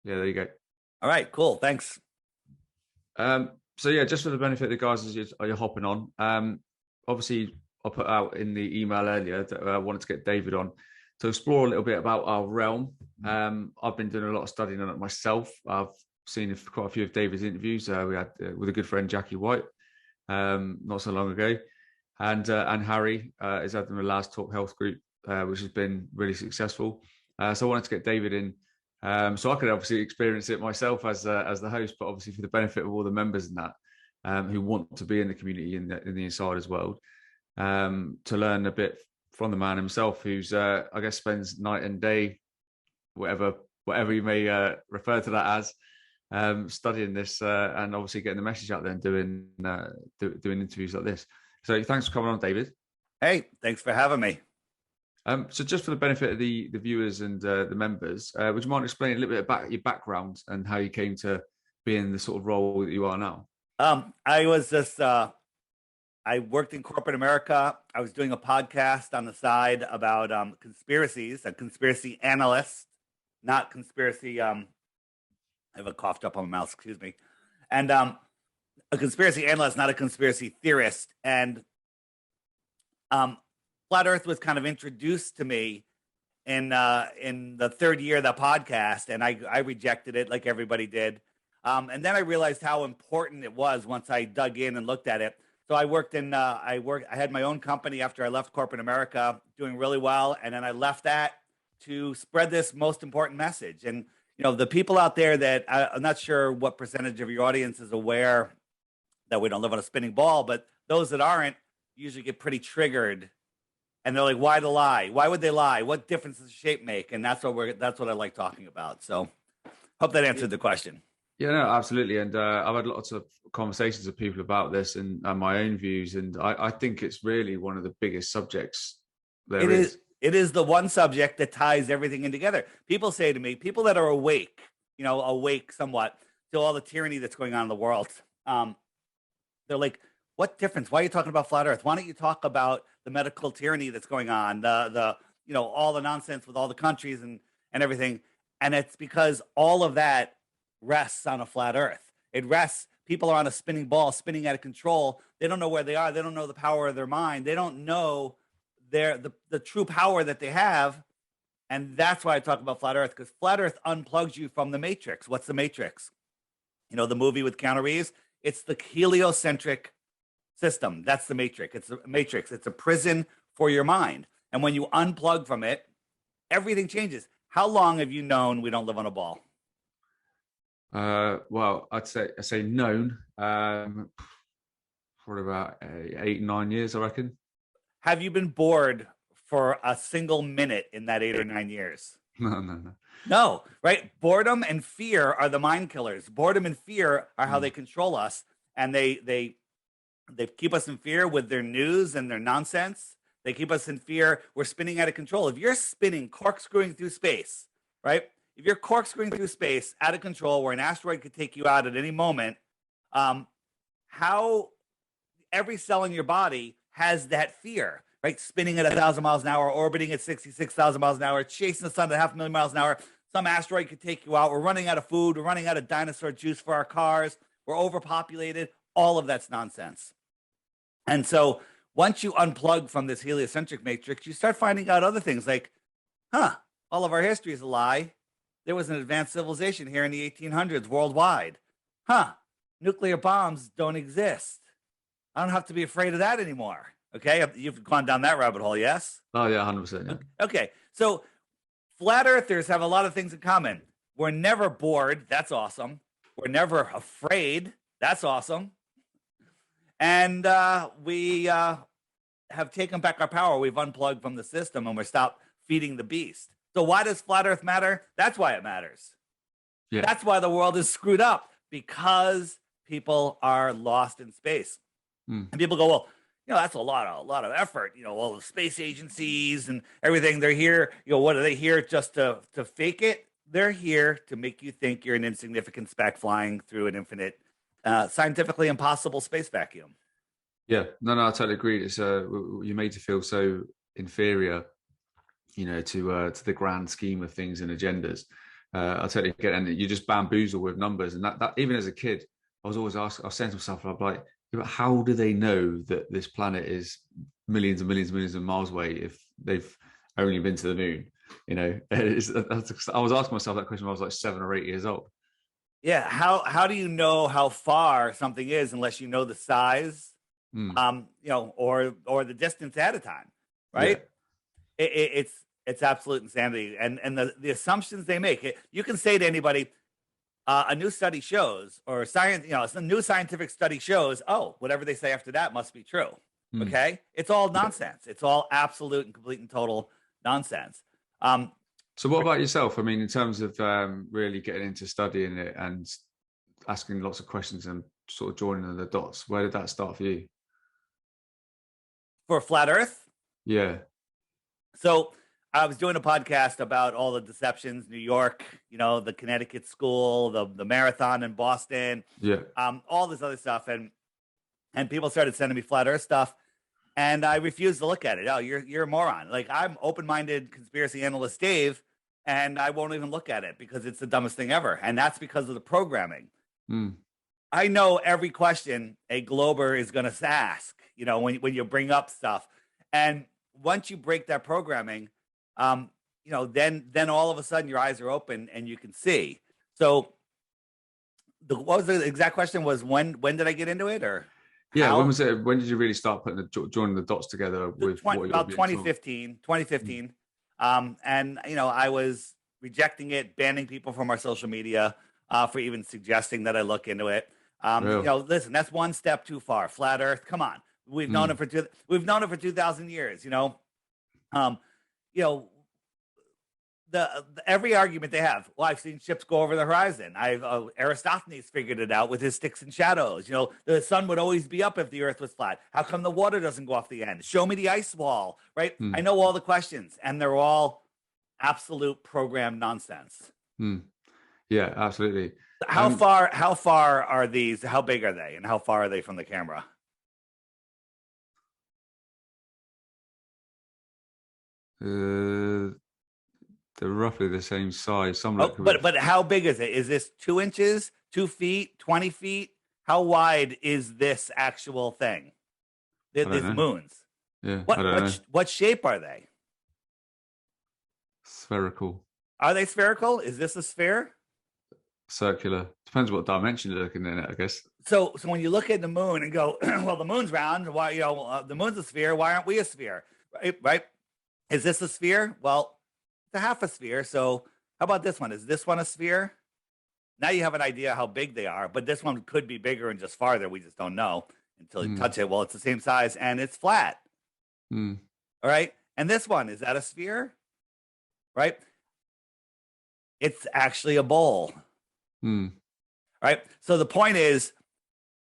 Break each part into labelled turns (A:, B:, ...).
A: Yeah, there you go.
B: All right, cool. Thanks.
A: So yeah, just for the benefit of the guys as you're hopping on, obviously I put out in the email earlier that I wanted to get David on to explore a little bit about our realm. I've been doing a lot of studying on it myself. I've seen quite a few of David's interviews. We had with a good friend Jackie White not so long ago, and Harry is at the Last Talk Health group, which has been really successful. So I wanted to get David in. So I could obviously experience it myself as the host, but obviously for the benefit of all the members in that who want to be in the community in the insiders world, to learn a bit from the man himself, who's I guess spends night and day, whatever you may refer to that as, studying this and obviously getting the message out there and doing interviews like this. So thanks for coming on, David.
B: Hey, thanks for having me.
A: So just for the benefit of the viewers and the members, would you mind explaining a little bit about your background and how you came to be in the sort of role that you are now?
B: I was just I worked in corporate America. I was doing a podcast on the side about conspiracies, a conspiracy analyst, not conspiracy. I have a coughed up on my mouth, excuse me. And a conspiracy analyst, not a conspiracy theorist. And Flat Earth was kind of introduced to me in the third year of the podcast, and I rejected it like everybody did. And then I realized how important it was once I dug in and looked at it. So I worked I had my own company after I left corporate America, doing really well, and then I left that to spread this most important message. And the people out there that I'm not sure what percentage of your audience is aware that we don't live on a spinning ball, but those that aren't usually get pretty triggered. And they're like, why the lie? Why would they lie? What difference does the shape make? And that's what I like talking about. So hope that answered the question.
A: Yeah, no, absolutely. And I've had lots of conversations with people about this and my own views. And I think it's really one of the biggest subjects there is.
B: It is the one subject that ties everything in together. People say to me, people that are awake somewhat to all the tyranny that's going on in the world, they're like, what difference? Why are you talking about flat Earth? Why don't you talk about the medical tyranny that's going on, all the nonsense with all the countries and everything? And it's because all of that rests on a flat Earth. It rests. People are on a spinning ball, spinning out of control. They don't know where they are. They don't know the power of their mind. They don't know the true power that they have. And that's why I talk about flat Earth, because flat Earth unplugs you from the matrix. What's the matrix? The movie with Keanu Reeves? It's the heliocentric system. That's the matrix. It's a matrix. It's a prison for your mind. And when you unplug from it, everything changes. How long have you known we don't live on a ball?
A: Well, I say known for about 8-9 years, I reckon.
B: Have you been bored for a single minute in that 8 or 9 years? No, right? Boredom and fear are the mind killers. Boredom and fear are how they control us, and they keep us in fear with their news and their nonsense. They keep us in fear. We're spinning out of control. If you're spinning, corkscrewing through space, right? If you're corkscrewing through space out of control, where an asteroid could take you out at any moment, how every cell in your body has that fear, right? Spinning at 1,000 miles an hour, orbiting at 66,000 miles an hour, chasing the sun at 500,000 miles an hour. Some asteroid could take you out. We're running out of food. We're running out of dinosaur juice for our cars. We're overpopulated. All of that's nonsense. And so once you unplug from this heliocentric matrix, you start finding out other things like, all of our history is a lie. There was an advanced civilization here in the 1800s worldwide. Nuclear bombs don't exist. I don't have to be afraid of that anymore. Okay, you've gone down that rabbit hole, yes?
A: Oh, yeah, 100%. Yeah.
B: Okay, so flat earthers have a lot of things in common. We're never bored. That's awesome. We're never afraid. That's awesome. And we have taken back our power. We've unplugged from the system and we're stopped feeding the beast. So why does flat Earth matter? That's why it matters. Yeah. That's why the world is screwed up, because people are lost in space. And people go, well, that's a lot of effort. All the space agencies and everything, they're here. What are they here just to fake it? They're here to make you think you're an insignificant speck flying through an infinite, scientifically impossible space vacuum.
A: Yeah, no, I totally agree. It's you're made to feel so inferior, to the grand scheme of things and agendas. I totally get it. And you just bamboozle with numbers. And that even as a kid, I was always asking, I was saying to myself, I'm like, yeah, but how do they know that this planet is millions and millions and millions of miles away if they've only been to the moon? You know, I was asking myself that question when I was like 7 or 8 years old.
B: Yeah. How do you know how far something is unless you know the size, or the distance ahead of time, right?
A: Yeah.
B: It's absolute insanity, and the assumptions they make. You can say to anybody, a new study shows, or science, a new scientific study shows. Oh, whatever they say after that must be true. Okay, it's all nonsense. It's all absolute and complete and total nonsense.
A: So what about yourself? I mean, in terms of really getting into studying it and asking lots of questions and sort of joining the dots, where did that start for you?
B: For flat Earth,
A: Yeah.
B: so I was doing a podcast about all the deceptions, New York, the Connecticut school, the marathon in Boston,
A: Yeah.
B: all this other stuff, and people started sending me flat Earth stuff, and I refused to look at it. Oh, you're a moron. Like, I'm open-minded conspiracy analyst Dave, and I won't even look at it because it's the dumbest thing ever, and that's because of the programming. I know every question a Glober is going to ask, when you bring up stuff, and once you break that programming, then all of a sudden your eyes are open and you can see. So, what was the exact question? Was when did I get into it, or
A: yeah?
B: how?
A: When was it? When did you really start joining the dots together with
B: About 2015? And I was rejecting it, banning people from our social media for even suggesting that I look into it. Listen, that's one step too far. Flat Earth, come on. We've known it for 2,000 years. Every argument they have. Well, I've seen ships go over the horizon. Aristophanes figured it out with his sticks and shadows. The sun would always be up if the Earth was flat. How come the water doesn't go off the end? Show me the ice wall, right? I know all the questions, and they're all absolute programmed nonsense.
A: Yeah, absolutely.
B: How far are these? How big are they, and how far are they from the camera?
A: They're roughly the same size.
B: But how big is it? Is this 2 inches, 2 feet, 20 feet? How wide is this actual thing? These moons.
A: Yeah.
B: What shape are they?
A: Spherical.
B: Are they spherical? Is this a sphere?
A: Circular. Depends what dimension you're looking at, I guess.
B: So when you look at the moon and go, well, the moon's round. Why, the moon's a sphere. Why aren't we a sphere? Right? Is this a sphere? Well, it's a half a sphere. So how about this one? Is this one a sphere? Now you have an idea how big they are, but this one could be bigger and just farther. We just don't know until you touch it. Well, it's the same size and it's flat. All right. And this one, is that a sphere? Right? It's actually a bowl. Right? So the point is,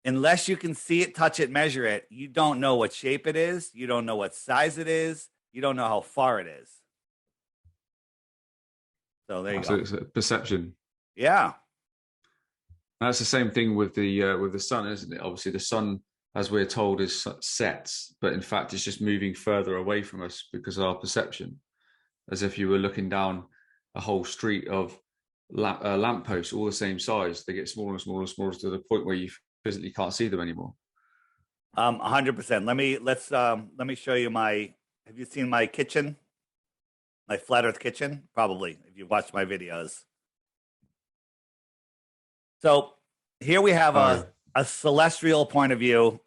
B: unless you can see it, touch it, measure it, you don't know what shape it is. You don't know what size it is. You don't know how far it is. So there you go.
A: It's a perception.
B: Yeah.
A: That's the same thing with the sun, isn't it? Obviously, the sun, as we're told, is sets, but in fact, it's just moving further away from us because of our perception, as if you were looking down a whole street of lampposts, all the same size. They get smaller and smaller and smaller to the point where you physically can't see them anymore.
B: 100%. Let me show you my. Have you seen my kitchen? My flat Earth kitchen? Probably, if you've watched my videos. So here we have a celestial point of view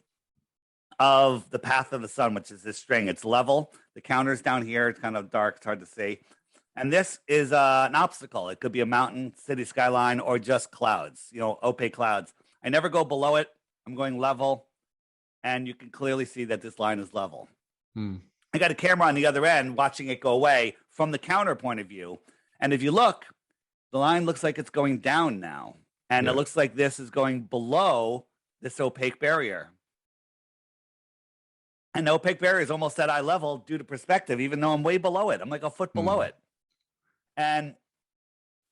B: of the path of the sun, which is this string. It's level. The counter's down here. It's kind of dark. It's hard to see. And this is an obstacle. It could be a mountain, city skyline, or just clouds, opaque clouds. I never go below it. I'm going level. And you can clearly see that this line is level. I got a camera on the other end watching it go away from the counter point of view. And if you look, the line looks like it's going down now. And it looks like this is going below this opaque barrier. And the opaque barrier is almost at eye level due to perspective, even though I'm way below it. I'm like a foot below it. And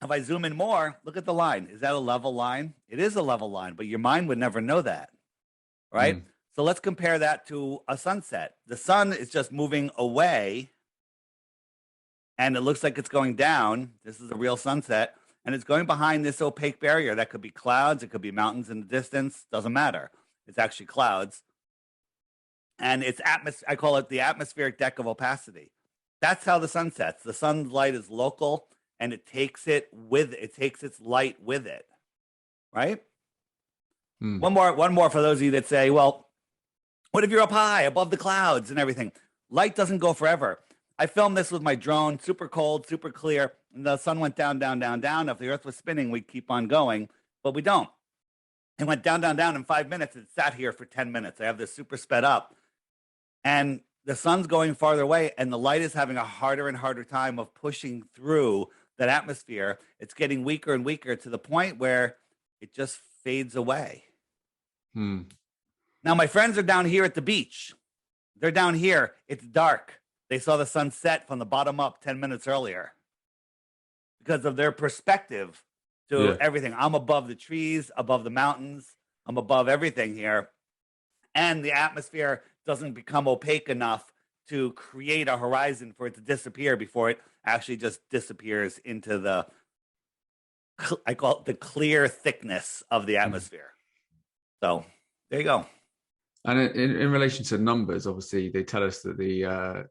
B: if I zoom in more, look at the line. Is that a level line? It is a level line, but your mind would never know that, right? So let's compare that to a sunset. The sun is just moving away, and it looks like it's going down. This is a real sunset. and it's going behind this opaque barrier. That could be clouds, it could be mountains in the distance, doesn't matter. It's actually clouds. And it's I call it the atmospheric deck of opacity. That's how the sun sets. The sun's light is local, and it takes its light with it. Right? One more for those of you that say, well, what if you're up high above the clouds and everything? Light doesn't go forever. I filmed this with my drone, super cold, super clear, and the sun went down, down, down, down. If the earth was spinning, we'd keep on going, but we don't. It went down, down, down in 5 minutes. It sat here for 10 minutes. I have this super sped up, and the sun's going farther away, and the light is having a harder and harder time of pushing through that atmosphere. It's getting weaker and weaker to the point where it just fades away. Now, my friends are down here at the beach. They're down here. It's dark. They saw the sun set from the bottom up 10 minutes earlier because of their perspective to everything. I'm above the trees, above the mountains. I'm above everything here. And the atmosphere doesn't become opaque enough to create a horizon for it to disappear before it actually just disappears into the, I call it the clear thickness of the atmosphere. So there you go.
A: And in relation to numbers, obviously, they tell us that the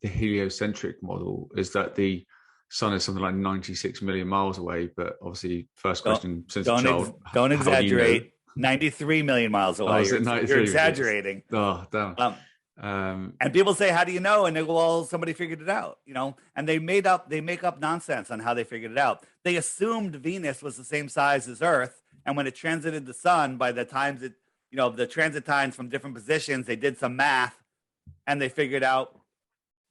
A: heliocentric model is that the sun is something like 96 million miles away. But obviously, first question since a child.
B: Don't exaggerate. You know? 93 million miles away. You're exaggerating.
A: Oh, damn.
B: And people say, how do you know? And they go, well, somebody figured it out, you know, and they make up nonsense on how they figured it out. They assumed Venus was the same size as Earth. And when it transited the sun, by the times it, you know, the transit times from different positions, they did some math and they figured out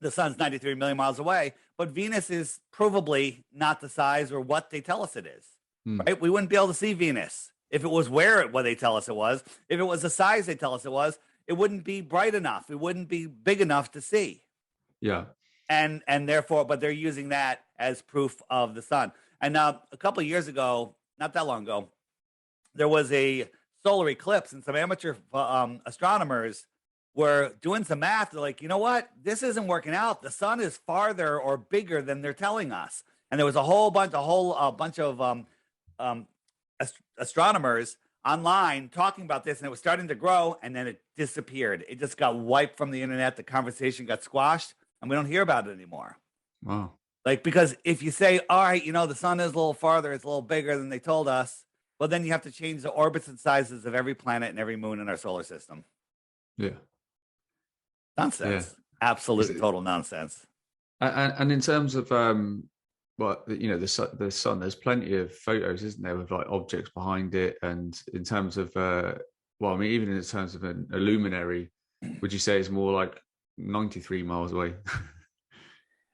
B: the sun's 93 million miles away. But Venus is provably not the size or what they tell us it is, right? We wouldn't be able to see Venus if it was what they tell us it was. If it was the size they tell us it was, it wouldn't be bright enough. It wouldn't be big enough to see.
A: Yeah.
B: And therefore, but they're using that as proof of the sun. And now a couple of years ago, not that long ago, there was a solar eclipse, and some amateur astronomers were doing some math. They're like, you know what? This isn't working out. The sun is farther or bigger than they're telling us. And there was a whole bunch of astronomers online talking about this, and it was starting to grow, and then it disappeared. It just got wiped from the internet. The conversation got squashed, and we don't hear about it anymore.
A: Wow.
B: Like, because if you say, all right, you know, the sun is a little farther, it's a little bigger than they told us, well, then you have to change the orbits and sizes of every planet and every moon in our solar system.
A: Yeah.
B: Nonsense. Yeah. Absolute total nonsense.
A: And in terms of well, you know, the sun, there's plenty of photos, isn't there, with like objects behind it. And in terms of well, I mean, even in terms of a luminary, would you say it's more like 93 miles away?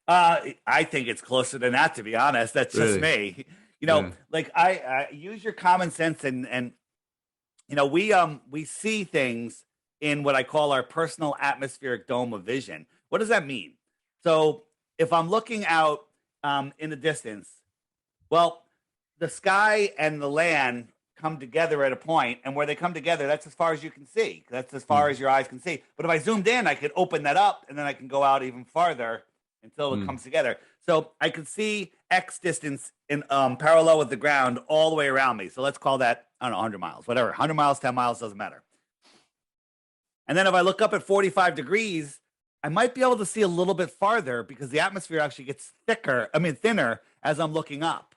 B: I think it's closer than that, to be honest. That's just me. You know, like I use your common sense, and you know, we see things in what I call our personal atmospheric dome of vision. What does that mean? So if I'm looking out in the distance, well, the sky and the land come together at a point, and where they come together, that's as far as you can see. That's as far as your eyes can see. But if I zoomed in, I could open that up, and then I can go out even farther until it comes together. So I could see X distance in parallel with the ground all the way around me. So let's call that, I don't know, 100 miles, whatever. 100 miles, 10 miles, doesn't matter. And then if I look up at 45 degrees, I might be able to see a little bit farther because the atmosphere actually gets thinner as I'm looking up.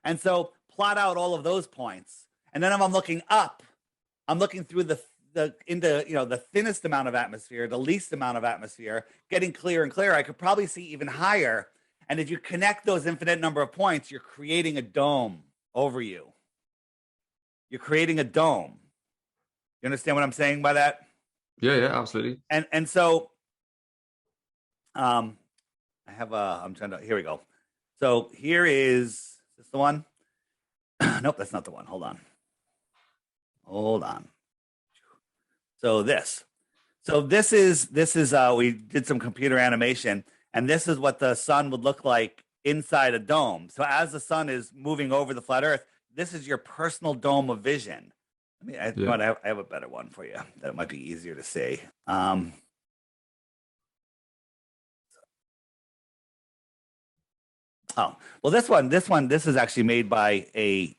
B: And so plot out all of those points. And then if I'm looking up, I'm looking through into, you know, the thinnest amount of atmosphere, the least amount of atmosphere, getting clearer and clearer. I could probably see even higher. And if you connect those infinite number of points, you're creating a dome over you. You're creating a dome. You understand what I'm saying by that?
A: Yeah, absolutely.
B: And so I have I'm trying to, here we go. So here is this the one? Nope, that's not the one. Hold on. So this is we did some computer animation, and this is what the sun would look like inside a dome. So as the sun is moving over the flat Earth, this is your personal dome of vision. I have a better one for you that might be easier to see. Oh, well, this is actually made by a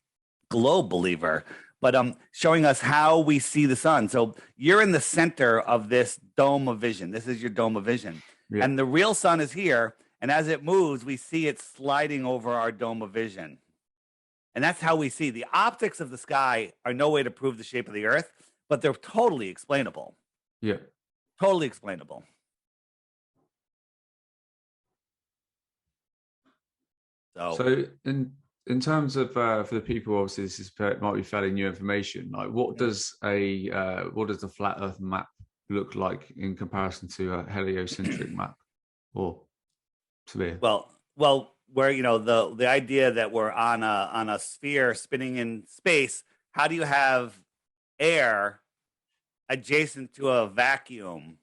B: globe believer, but showing us how we see the sun. So you're in the center of this dome of vision. This is your dome of vision.
A: Yeah.
B: And the real sun is here. And as it moves, we see it sliding over our dome of vision. And that's how we see. The optics of the sky are no way to prove the shape of the earth, but they're totally explainable.
A: Yeah.
B: Totally explainable.
A: So in terms of for the people, obviously might be fairly new information. Like, what does the flat Earth map look like in comparison to a heliocentric map or sphere?
B: Well, where the idea that we're on a sphere spinning in space. How do you have air adjacent to a vacuum?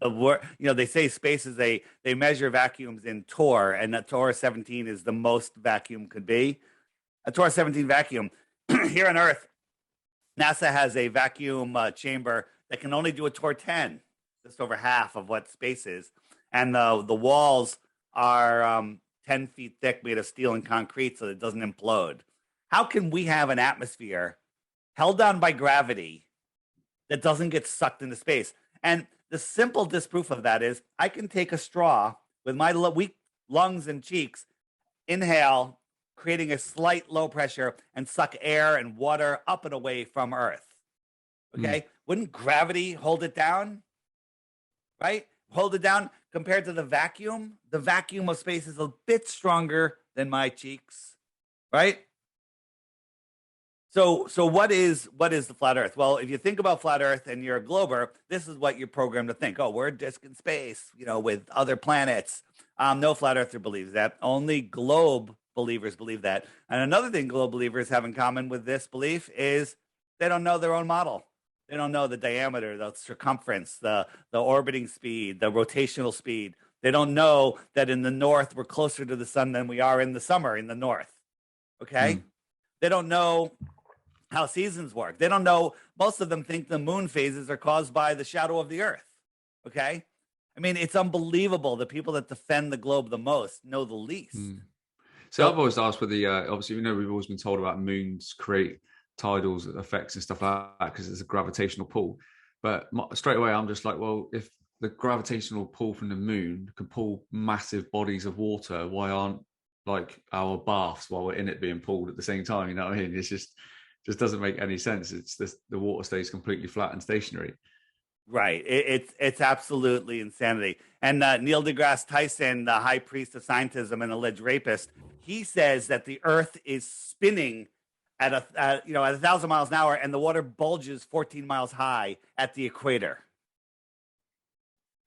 B: They say space is they measure vacuums in torr, and that torr 17 is the most vacuum could be. A torr 17 vacuum here on Earth, NASA has a vacuum chamber that can only do a torr 10, just over half of what space is, and the walls are 10 feet thick, made of steel and concrete, so it doesn't implode. How can we have an atmosphere held down by gravity that doesn't get sucked into space? And the simple disproof of that is I can take a straw with my weak lungs and cheeks, inhale, creating a slight low pressure, and suck air and water up and away from Earth. Okay? Wouldn't gravity hold it down? Right? Hold it down compared to the vacuum. The vacuum of space is a bit stronger than my cheeks. Right? So what is the flat Earth? Well, if you think about flat Earth and you're a glober, this is what you're programmed to think. Oh, we're a disk in space, with other planets. No flat earther believes that. Only globe believers believe that. And another thing globe believers have in common with this belief is they don't know their own model. They don't know the diameter, the circumference, the orbiting speed, the rotational speed. They don't know that in the north we're closer to the sun than we are in the summer in the north. Okay? They don't know how seasons work. They don't know. Most of them think the moon phases are caused by the shadow of the earth. Okay? I mean, it's unbelievable. The people that defend the globe the most know the least.
A: So I've always asked with the obviously, we've always been told about moons create tidal effects and stuff like that because it's a gravitational pull. But straight away, I'm just like, well, if the gravitational pull from the moon can pull massive bodies of water, why aren't like our baths while we're in it being pulled at the same time? You know what I mean? It's just doesn't make any sense. It's this, the water stays completely flat and stationary.
B: Right. It's absolutely insanity. And Neil deGrasse Tyson, the high priest of scientism and alleged rapist, he says that the Earth is spinning at 1,000 miles an hour, and the water bulges 14 miles high at the equator.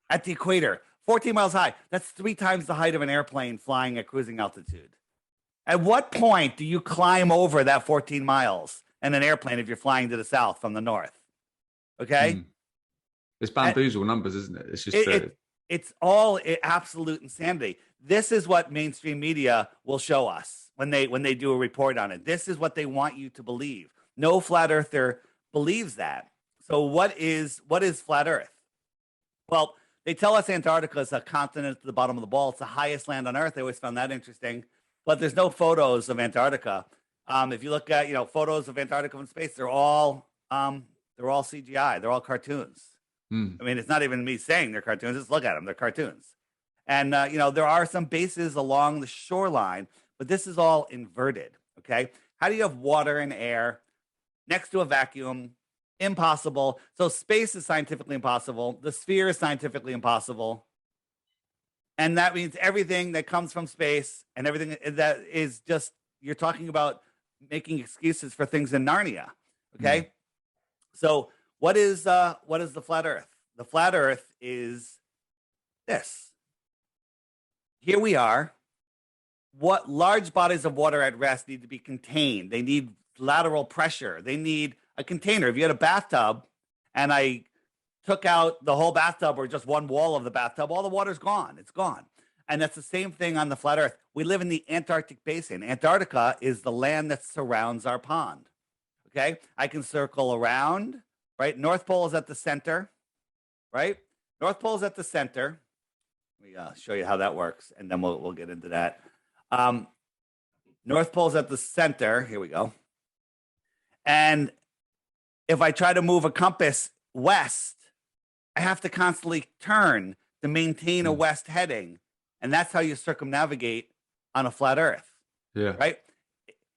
B: At the equator, 14 miles high. That's 3 times the height of an airplane flying at cruising altitude. At what point do you climb over that 14 miles in an airplane if you're flying to the south from the north? Okay?
A: It's bamboozle numbers, isn't it? It's just
B: it's all absolute insanity. This is what mainstream media will show us when they do a report on it. This is what they want you to believe. No flat earther believes that. So what is flat Earth? Well, they tell us Antarctica is a continent at the bottom of the ball. It's the highest land on Earth. I always found that interesting. But there's no photos of Antarctica. If you look at photos of Antarctica from space, they're all CGI. They're all cartoons. I mean, it's not even me saying they're cartoons. Just look at them. They're cartoons. And, there are some bases along the shoreline, but this is all inverted, okay? How do you have water and air next to a vacuum? Impossible. So space is scientifically impossible. The sphere is scientifically impossible. And that means everything that comes from space and everything that is just, you're talking about making excuses for things in Narnia, okay? So what is the flat Earth? The flat Earth is this. Here we are. What large bodies of water at rest need to be contained. They need lateral pressure. They need a container. If you had a bathtub and I took out the whole bathtub or just one wall of the bathtub, all the water's gone. It's gone. And that's the same thing on the flat Earth. We live in the Antarctic basin. Antarctica is the land that surrounds our pond. Okay? I can circle around, right? North Pole is at the center, right? North Pole is at the center. Let me show you how that works, and then we'll get into that. North Pole's at the center. Here we go. And if I try to move a compass west, I have to constantly turn to maintain a west heading. And that's how you circumnavigate on a flat Earth.
A: Yeah.
B: Right?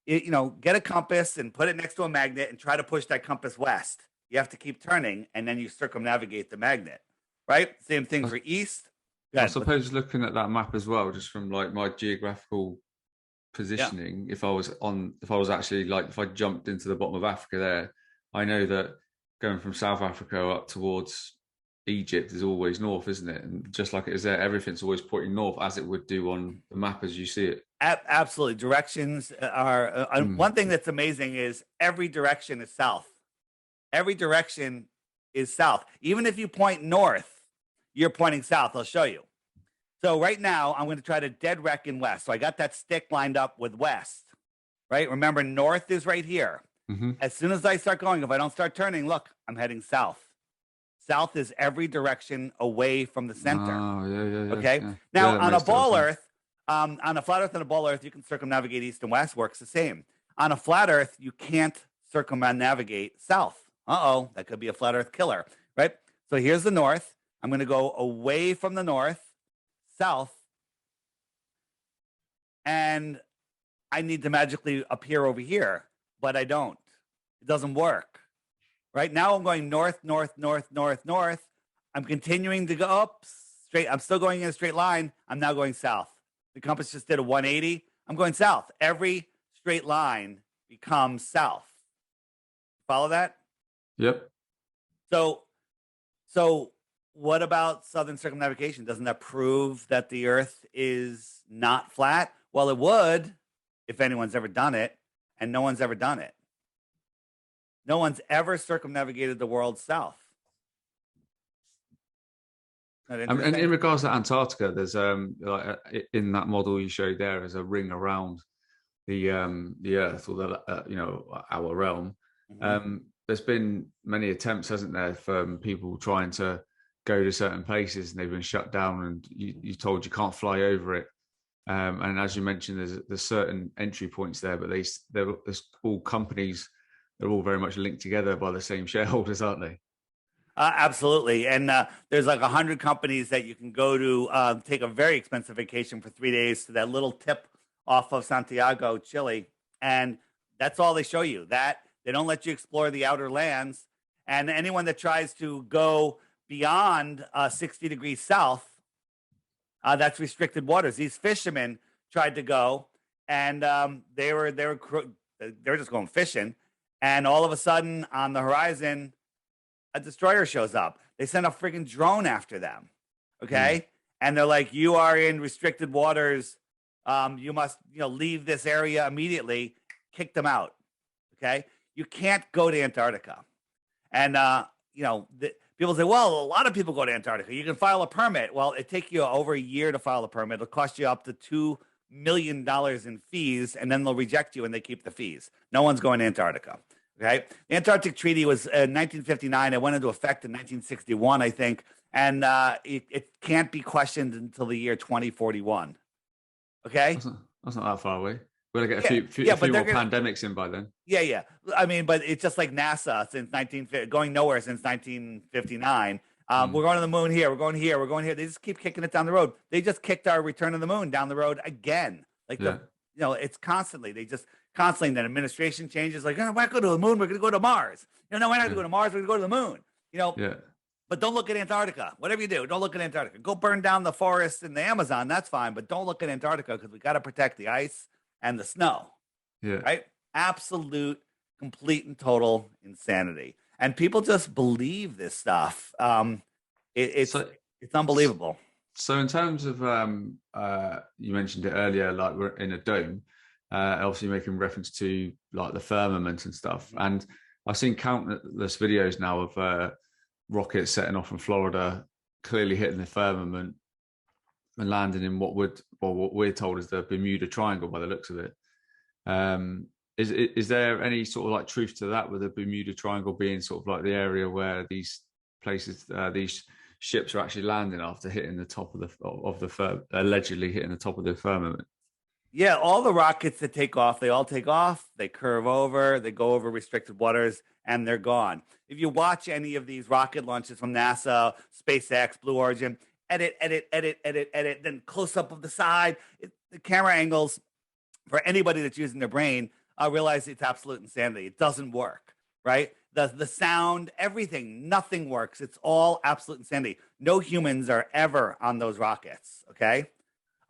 B: Get a compass and put it next to a magnet and try to push that compass west. You have to keep turning, and then you circumnavigate the magnet. Right? Same thing for east.
A: I suppose looking at that map as well, just from like my geographical positioning, if I jumped into the bottom of Africa there, I know that going from South Africa up towards Egypt is always north, isn't it? And just like it is there, everything's always pointing north, as it would do on the map as you see it.
B: Absolutely. Directions are one thing that's amazing is every direction is south. Every direction is south. Even if you point north, you're pointing south. I'll show you. So right now, I'm going to try to dead reckon west. So I got that stick lined up with west, right? Remember, north is right here.
A: Mm-hmm.
B: As soon as I start going, if I don't start turning, look, I'm heading south. South is every direction away from the center.
A: Oh, yeah.
B: Okay.
A: Yeah.
B: Now, on a ball Earth, on a flat Earth and a ball Earth, you can circumnavigate east and west. Works the same. On a flat Earth, you can't circumnavigate south. That could be a flat Earth killer, right? So here's the north. I'm going to go away from the north, south, and I need to magically appear over here, but I don't. It doesn't work. Right now, I'm going north, north, north, north, north. I'm continuing to go up straight. I'm still going in a straight line. I'm now going south. The compass just did a 180. I'm going south. Every straight line becomes south. Follow that?
A: Yep.
B: So what about southern circumnavigation? Doesn't that prove that the Earth is not flat? Well, it would if anyone's ever done it, and no one's ever done it. No one's ever circumnavigated the world south.
A: And in regards to Antarctica, there's in that model you showed there, there's a ring around the Earth, or our realm.
B: Mm-hmm.
A: There's been many attempts, hasn't there, for people trying to go to certain places, and they've been shut down, and you told you can't fly over it. And as you mentioned, there's certain entry points there, but there's all companies. They're all very much linked together by the same shareholders, aren't they?
B: Absolutely. And there's like 100 companies that you can go to take a very expensive vacation for 3 days to that little tip off of Santiago, Chile. And that's all they show you. That they don't let you explore the outer lands. And anyone that tries to go beyond 60 degrees south, that's restricted waters. These fishermen tried to go, and they were just going fishing. And all of a sudden, on the horizon, a destroyer shows up. They send a freaking drone after them. Okay. And they're like, you are in restricted waters. You must, leave this area immediately. Kick them out. Okay. You can't go to Antarctica. And, people say, well, a lot of people go to Antarctica. You can file a permit. Well, it takes you over a year to file a permit. It'll cost you up to $2 million in fees, and then they'll reject you and they keep the fees. No one's going to Antarctica. Okay. The Antarctic Treaty was 1959. It went into effect in 1961, I think. And it can't be questioned until the year 2041. Okay.
A: That's not that far away. We're going to get a few more pandemics in by then.
B: Yeah. I mean, but it's just like NASA going nowhere since 1959. We're going to the moon here. We're going here. We're going here. They just keep kicking it down the road. They just kicked our return to the moon down the road again. It's constantly. They just constantly. And then administration changes. Like, we're not going to the moon. We're going to go to Mars. No, we're not going to go to Mars. We're going to go to the moon. But don't look at Antarctica. Whatever you do, don't look at Antarctica. Go burn down the forests in the Amazon. That's fine. But don't look at Antarctica, because we got to protect the ice and the snow. Yeah. Right. Absolute, complete, and total insanity. And people just believe this stuff. It's unbelievable.
A: So in terms of, you mentioned it earlier, like we're in a dome, obviously making reference to like the firmament and stuff. And I've seen countless videos now of rockets setting off from Florida, clearly hitting the firmament and landing in what we're told is the Bermuda Triangle by the looks of it. Is there any sort of like truth to that, with the Bermuda Triangle being sort of like the area where these places, these ships are actually landing after hitting the top of the allegedly hitting the top of the firmament?
B: Yeah, all the rockets that take off, they all take off, they curve over, they go over restricted waters, and they're gone. If you watch any of these rocket launches from NASA, SpaceX, Blue Origin, edit, then close up of the side, the camera angles, for anybody that's using their brain, realize it's absolute insanity. It doesn't work, right? The sound, everything, nothing works. It's all absolute insanity. No humans are ever on those rockets, okay?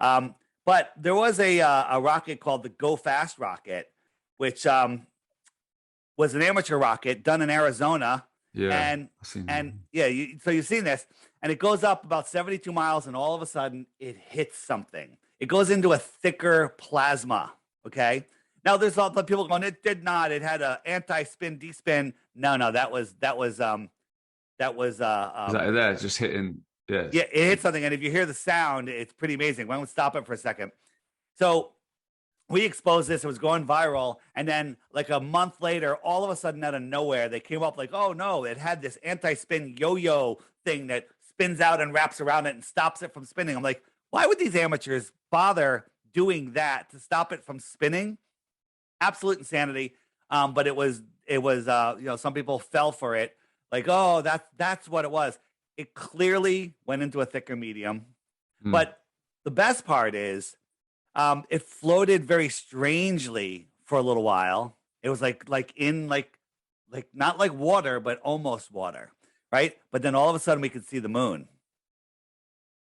B: But there was a rocket called the Go Fast rocket, which was an amateur rocket done in Arizona.
A: Yeah,
B: So you've seen this, and it goes up about 72 miles, and all of a sudden it hits something. It goes into a thicker plasma. Okay. Now there's all the people going, it did not. It had a anti-spin, de-spin. No, that was
A: is that there? It's just hitting. Yeah,
B: it hit something, and if you hear the sound, it's pretty amazing. Why don't we stop it for a second? So we exposed this. It was going viral, and then like a month later, all of a sudden, out of nowhere, they came up like, "Oh no!" It had this anti-spin yo-yo thing that spins out and wraps around it and stops it from spinning. I'm like, why would these amateurs bother doing that to stop it from spinning? Absolute insanity. But it was some people fell for it. Like, oh, that's what it was. It clearly went into a thicker medium. But the best part is it floated very strangely for a little while. It was like not like water, but almost water, right? But then all of a sudden we could see the moon,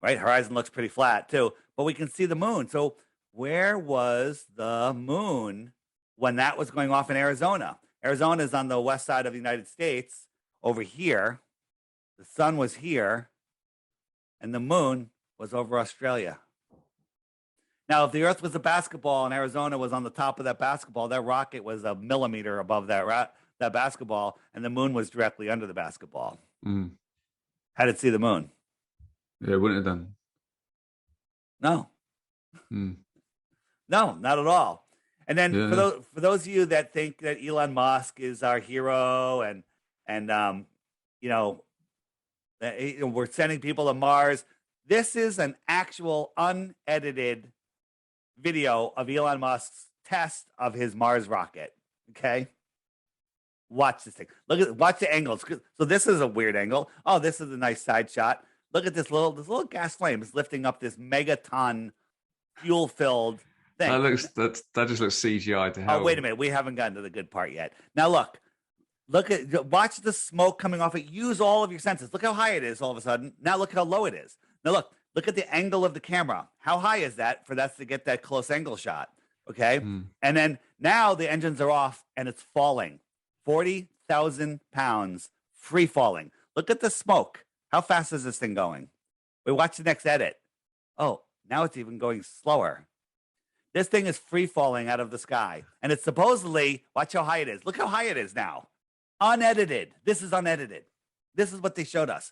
B: right? Horizon looks pretty flat too, but we can see the moon. So where was the moon when that was going off in Arizona? Arizona is on the west side of the United States over here. The sun was here, and the moon was over Australia. Now, if the Earth was a basketball and Arizona was on the top of that basketball, that rocket was a millimeter above that basketball, and the moon was directly under the basketball. How did it see the moon?
A: Yeah, it wouldn't have done.
B: No. No, not at all. And then for those of you that think that Elon Musk is our hero and we're sending people to Mars, this is an actual unedited video of Elon Musk's test of his Mars rocket. Okay, watch this thing. Watch the angles. So this is a weird angle. Oh, this is a nice side shot. Look at this little gas flame is lifting up this megaton fuel-filled thing.
A: That just looks CGI to hell.
B: Oh, wait a minute. We haven't gotten to the good part yet. Now watch the smoke coming off it. Use all of your senses. Look how high it is all of a sudden. Now look how low it is. Now look at the angle of the camera. How high is that for that to get that close angle shot? Okay. And then now the engines are off and it's falling. 40,000 pounds, free falling. Look at the smoke. How fast is this thing going? We watch the next edit. Oh, now it's even going slower. This thing is free falling out of the sky. And it's supposedly, watch how high it is. Look how high it is now. Unedited. This is unedited. This is what they showed us.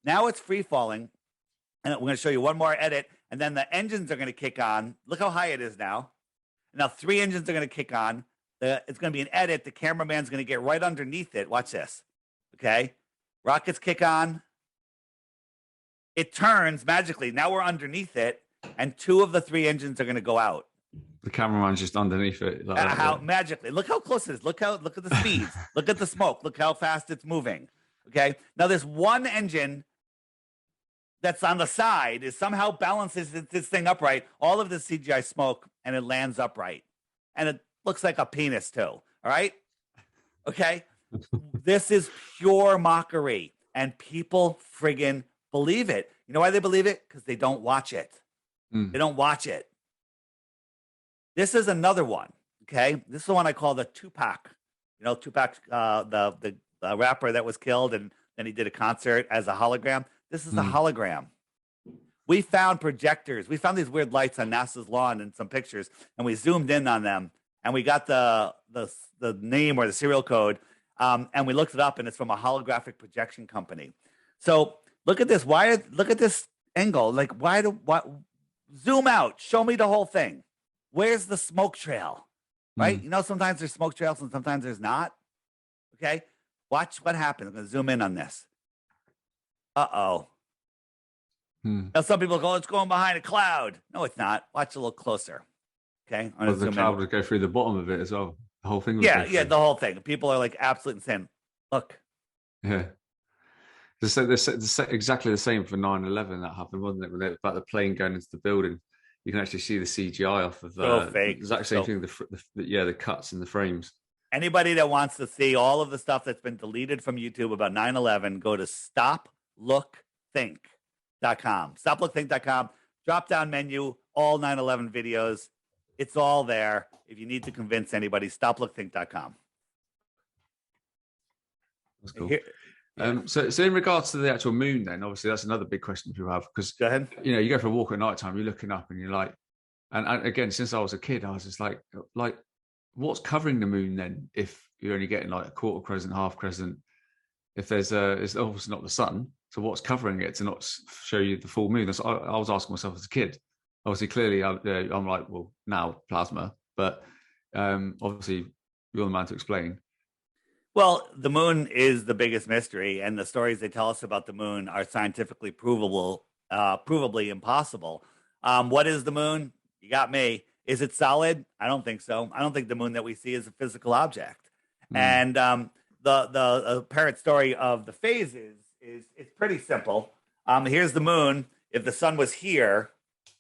B: Now it's free falling. And we're going to show you one more edit. And then the engines are going to kick on. Look how high it is now. Now 3 engines are going to kick on. It's going to be an edit. The cameraman's going to get right underneath it. Watch this. Okay. Rockets kick on. It turns magically. Now we're underneath it. And 2 of the 3 engines are going to go out.
A: The cameraman's just underneath it.
B: Magically. Look how close it is. Look at the speeds. Look at the smoke. Look how fast it's moving. Okay. Now there's one engine that's on the side is somehow balances this thing upright. All of the CGI smoke, and it lands upright. And it looks like a penis too. All right. Okay. This is pure mockery. And people friggin' believe it. You know why they believe it? Because they don't watch it. They don't watch it. This is another one, okay? This is the one I call the Tupac. You know, Tupac, the rapper that was killed, and then he did a concert as a hologram. This is a hologram. We found projectors. We found these weird lights on NASA's lawn and some pictures, and we zoomed in on them, and we got the name or the serial code, and we looked it up, and it's from a holographic projection company. So look at this. Look at this angle. Like, why zoom out? Show me the whole thing. Where's the smoke trail? Right? You know, sometimes there's smoke trails and sometimes there's not. Okay. Watch what happens. I'm going to zoom in on this. Uh-oh. Now, some people go, it's going behind a cloud. No, it's not. Watch a little closer. Okay. I'm
A: Well,
B: gonna
A: the
B: zoom
A: cloud
B: in.
A: would go through the bottom of it as well. The whole thing would
B: Yeah,
A: go
B: yeah,
A: through.
B: the whole thing. People are like absolutely insane. Look,
A: Yeah. Exactly the same for 9/11 that happened, wasn't it? About the plane going into the building. You can actually see the CGI off of
B: so
A: the
B: fake.
A: exact same
B: So
A: thing. The cuts in the frames.
B: anybody that wants to see all of the stuff that's been deleted from YouTube about 9/11, go to stoplookthink.com. Stoplookthink.com. Drop down menu, all 9/11 videos. It's all there. If you need to convince anybody, stoplookthink.com.
A: That's cool.
B: Here, yeah.
A: So in regards to the actual moon, then obviously that's another big question people have because
B: Go ahead.
A: you go for a walk at night time, you're looking up and you're like, and again, since I was a kid, I was just like, what's covering the moon then? If you're only getting like a quarter crescent, half crescent, if it's obviously not the sun, so what's covering it to not show you the full moon? I was asking myself as a kid. Obviously, clearly, I'm like, well, now plasma, but obviously, you're the man to explain.
B: Well, the moon is the biggest mystery, and the stories they tell us about the moon are scientifically provable, provably impossible. What is the moon? You got me. Is it solid? I don't think so. I don't think the moon that we see is a physical object.
A: Mm.
B: And the apparent story of the phases is it's pretty simple. Here's the moon. If the sun was here,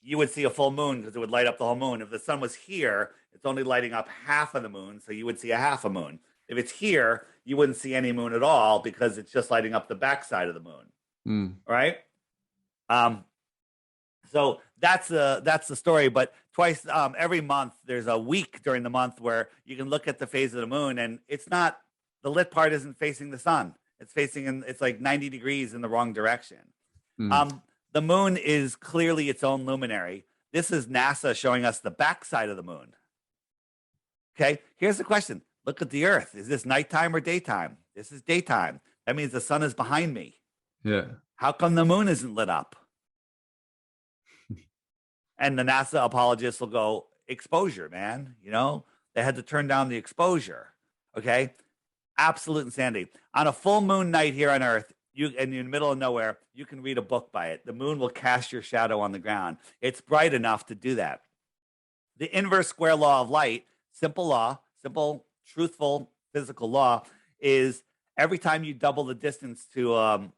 B: you would see a full moon because it would light up the whole moon. If the sun was here, it's only lighting up half of the moon, so you would see a half a moon. If it's here, you wouldn't see any moon at all because it's just lighting up the backside of the moon.
A: Mm.
B: Right? So that's the story. But twice every month, there's a week during the month where you can look at the phase of the moon, and it's not the lit part isn't facing the sun. It's like 90 degrees in the wrong direction.
A: Mm.
B: The moon is clearly its own luminary. This is NASA showing us the backside of the moon. Okay, here's the question. Look at the Earth. Is this nighttime or daytime? This is daytime. That means the sun is behind me.
A: Yeah.
B: How come the moon isn't lit up? And the NASA apologists will go, exposure, man. They had to turn down the exposure. Okay, absolute insanity. On a full moon night here on Earth, in the middle of nowhere, you can read a book by it. The moon will cast your shadow on the ground. It's bright enough to do that. The inverse square law of light, simple, truthful, physical law, is every time you double the distance to a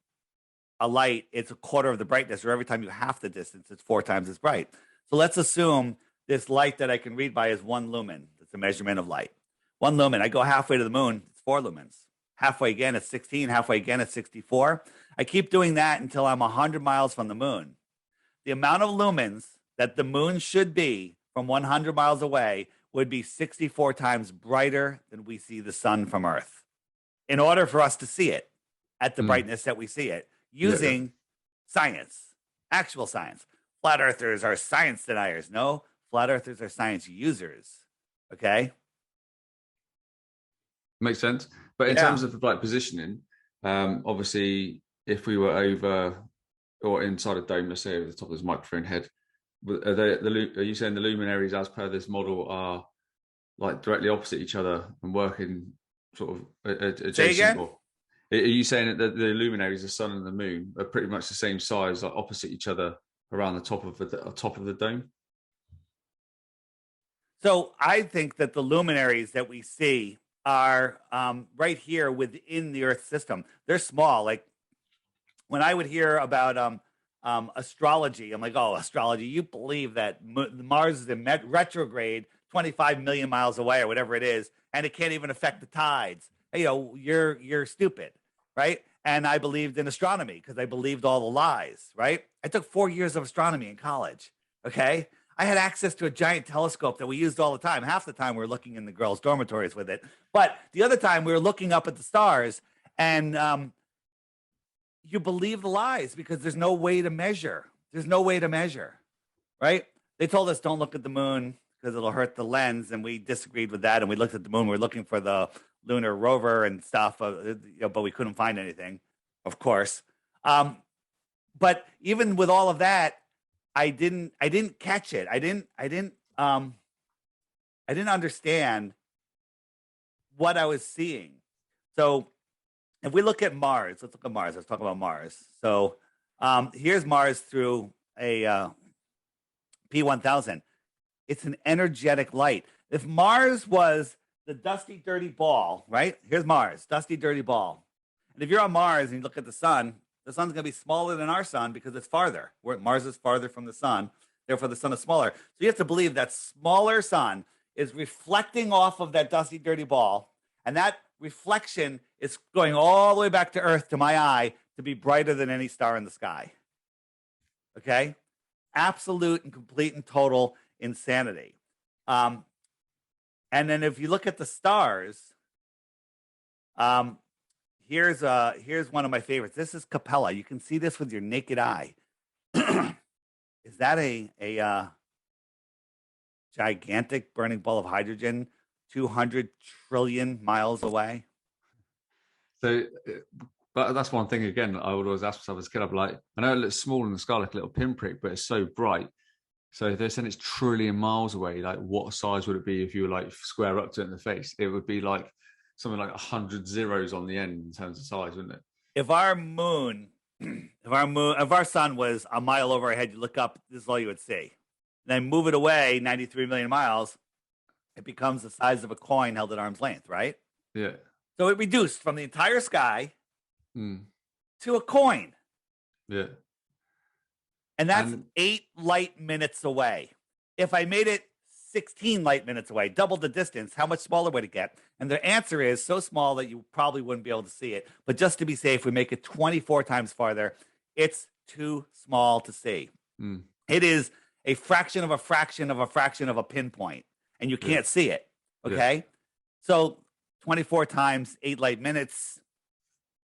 B: light, it's a quarter of the brightness, or every time you half the distance, it's 4 times as bright. So let's assume this light that I can read by is 1 lumen. That's a measurement of light. 1 lumen. I go halfway to the moon, it's 4 lumens. Halfway again, it's 16. Halfway again, it's 64. I keep doing that until I'm 100 miles from the moon. The amount of lumens that the moon should be from 100 miles away would be 64 times brighter than we see the sun from Earth. In order for us to see it at the brightness that we see it, using science, actual science. Flat earthers are science deniers. No, flat earthers are science users. Okay?
A: Makes sense. But in terms of like positioning, obviously, if we were over or inside a dome, let's say over the top of this microphone head, are you saying the luminaries, as per this model, are like directly opposite each other and working sort of adjacent?
B: Say again?
A: Or are you saying that the luminaries, the sun and the moon, are pretty much the same size, like opposite each other around the top of the dome?
B: So I think that the luminaries that we see are right here within the Earth system. They're small. Like when I would hear about astrology, I'm like, oh, astrology. You believe that Mars is in retrograde 25 million miles away or whatever it is, and it can't even affect the tides. You're stupid, right? And I believed in astronomy because I believed all the lies, right? I took 4 years of astronomy in college, okay? I had access to a giant telescope that we used all the time. Half the time we were looking in the girls' dormitories with it. But the other time we were looking up at the stars, and you believe the lies because there's no way to measure. There's no way to measure, right? They told us don't look at the moon because it'll hurt the lens, and we disagreed with that, and we looked at the moon. We were looking for the lunar rover and stuff, but we couldn't find anything, of course. But even with all of that, I didn't catch it. I didn't understand what I was seeing. So if we look at Mars, let's look at Mars. Let's talk about Mars. So here's Mars through a P1000. It's an energetic light. If Mars was the dusty, dirty ball, right? Here's Mars, dusty, dirty ball. And if you're on Mars and you look at the sun's going to be smaller than our sun because it's farther. Mars is farther from the sun. Therefore, the sun is smaller. So you have to believe that smaller sun is reflecting off of that dusty, dirty ball. And that reflection is going all the way back to Earth, to my eye, to be brighter than any star in the sky. Okay? Absolute and complete and total insanity. And then if you look at the stars, here's one of my favorites. This is Capella. You can see this with your naked eye. Is that a gigantic burning ball of hydrogen 200 trillion miles away?
A: So, but that's one thing, again, I would always ask myself as a kid, I'd be like, I know it looks small in the sky, like a little pinprick, but it's so bright. So if they're saying it's trillion miles away, like what size would it be if you were like square up to it in the face? It would be like something like 100 zeros on the end in terms of size, wouldn't it?
B: If our sun was a mile over our head, you look up, this is all you would see. Then move it away 93 million miles, it becomes the size of a coin held at arm's length, right?
A: Yeah.
B: So it reduced from the entire sky to a coin.
A: Yeah.
B: And that's 8 light minutes away. If I made it 16 light minutes away, double the distance, how much smaller would it get? And the answer is so small that you probably wouldn't be able to see it. But just to be safe, we make it 24 times farther. It's too small to see. It is a fraction of a fraction of a fraction of a pinpoint, and you can't see it. Okay? So 24 times 8 light minutes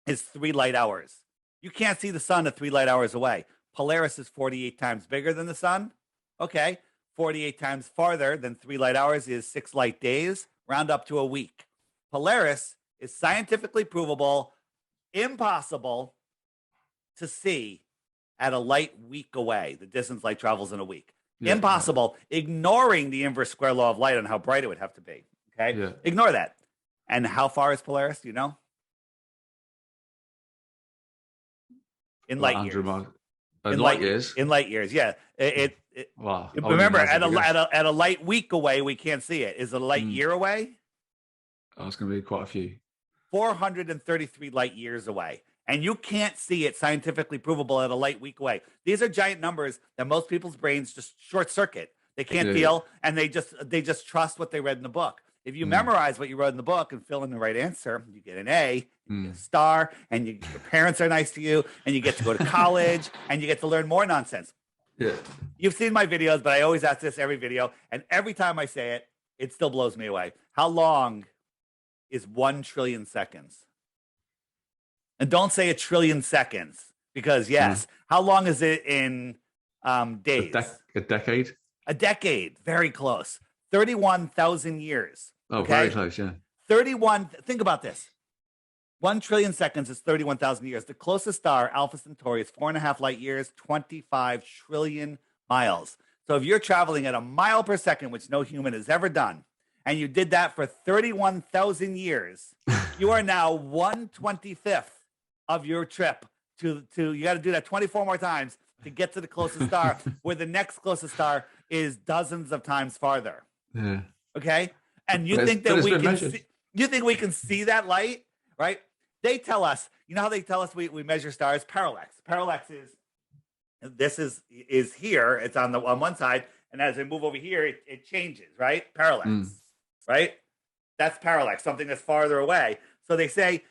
B: is 3 light hours. You can't see the sun at 3 light hours away. Polaris is 48 times bigger than the sun. Okay. 48 times farther than 3 light hours is 6 light days, round up to a week. Polaris is scientifically provable, impossible to see at a light week away, the distance light travels in a week. Impossible, ignoring the inverse square law of light on how bright it would have to be. Okay?
A: Yeah.
B: Ignore that. And how far is Polaris? Do you know? In light years.
A: In light years?
B: In light years, yeah.
A: Wow.
B: Remember, at a light week away, we can't see it. Is it a light year away?
A: Oh, it's going to be quite a few.
B: 433 light years away. And you can't see it scientifically provable at a light week away. These are giant numbers that most people's brains just short circuit. They can't deal, and they just trust what they read in the book. If you memorize what you wrote in the book and fill in the right answer, you get an A, you get a star, and your parents are nice to you, and you get to go to college, and you get to learn more nonsense.
A: Yeah.
B: You've seen my videos, but I always ask this every video, and every time I say it, it still blows me away. How long is 1 trillion seconds? And don't say a trillion seconds, because yes, how long is it in days?
A: A decade?
B: A decade, very close. 31,000 years.
A: Oh, okay? Very close, yeah.
B: Think about this. 1 trillion seconds is 31,000 years. The closest star, Alpha Centauri, is 4.5 light years, 25 trillion miles. So if you're traveling at a mile per second, which no human has ever done, and you did that for 31,000 years, you are now 1/25th of your trip to you got to do that 24 more times to get to the closest star, where the next closest star is dozens of times farther.
A: Yeah.
B: Okay. And you think that we can see that light, right? They tell us, you know how they tell us we measure stars? Parallax. Parallax is here. It's on one side, and as I move over here, it changes, right? Parallax, right? That's parallax, something that's farther away. So they say,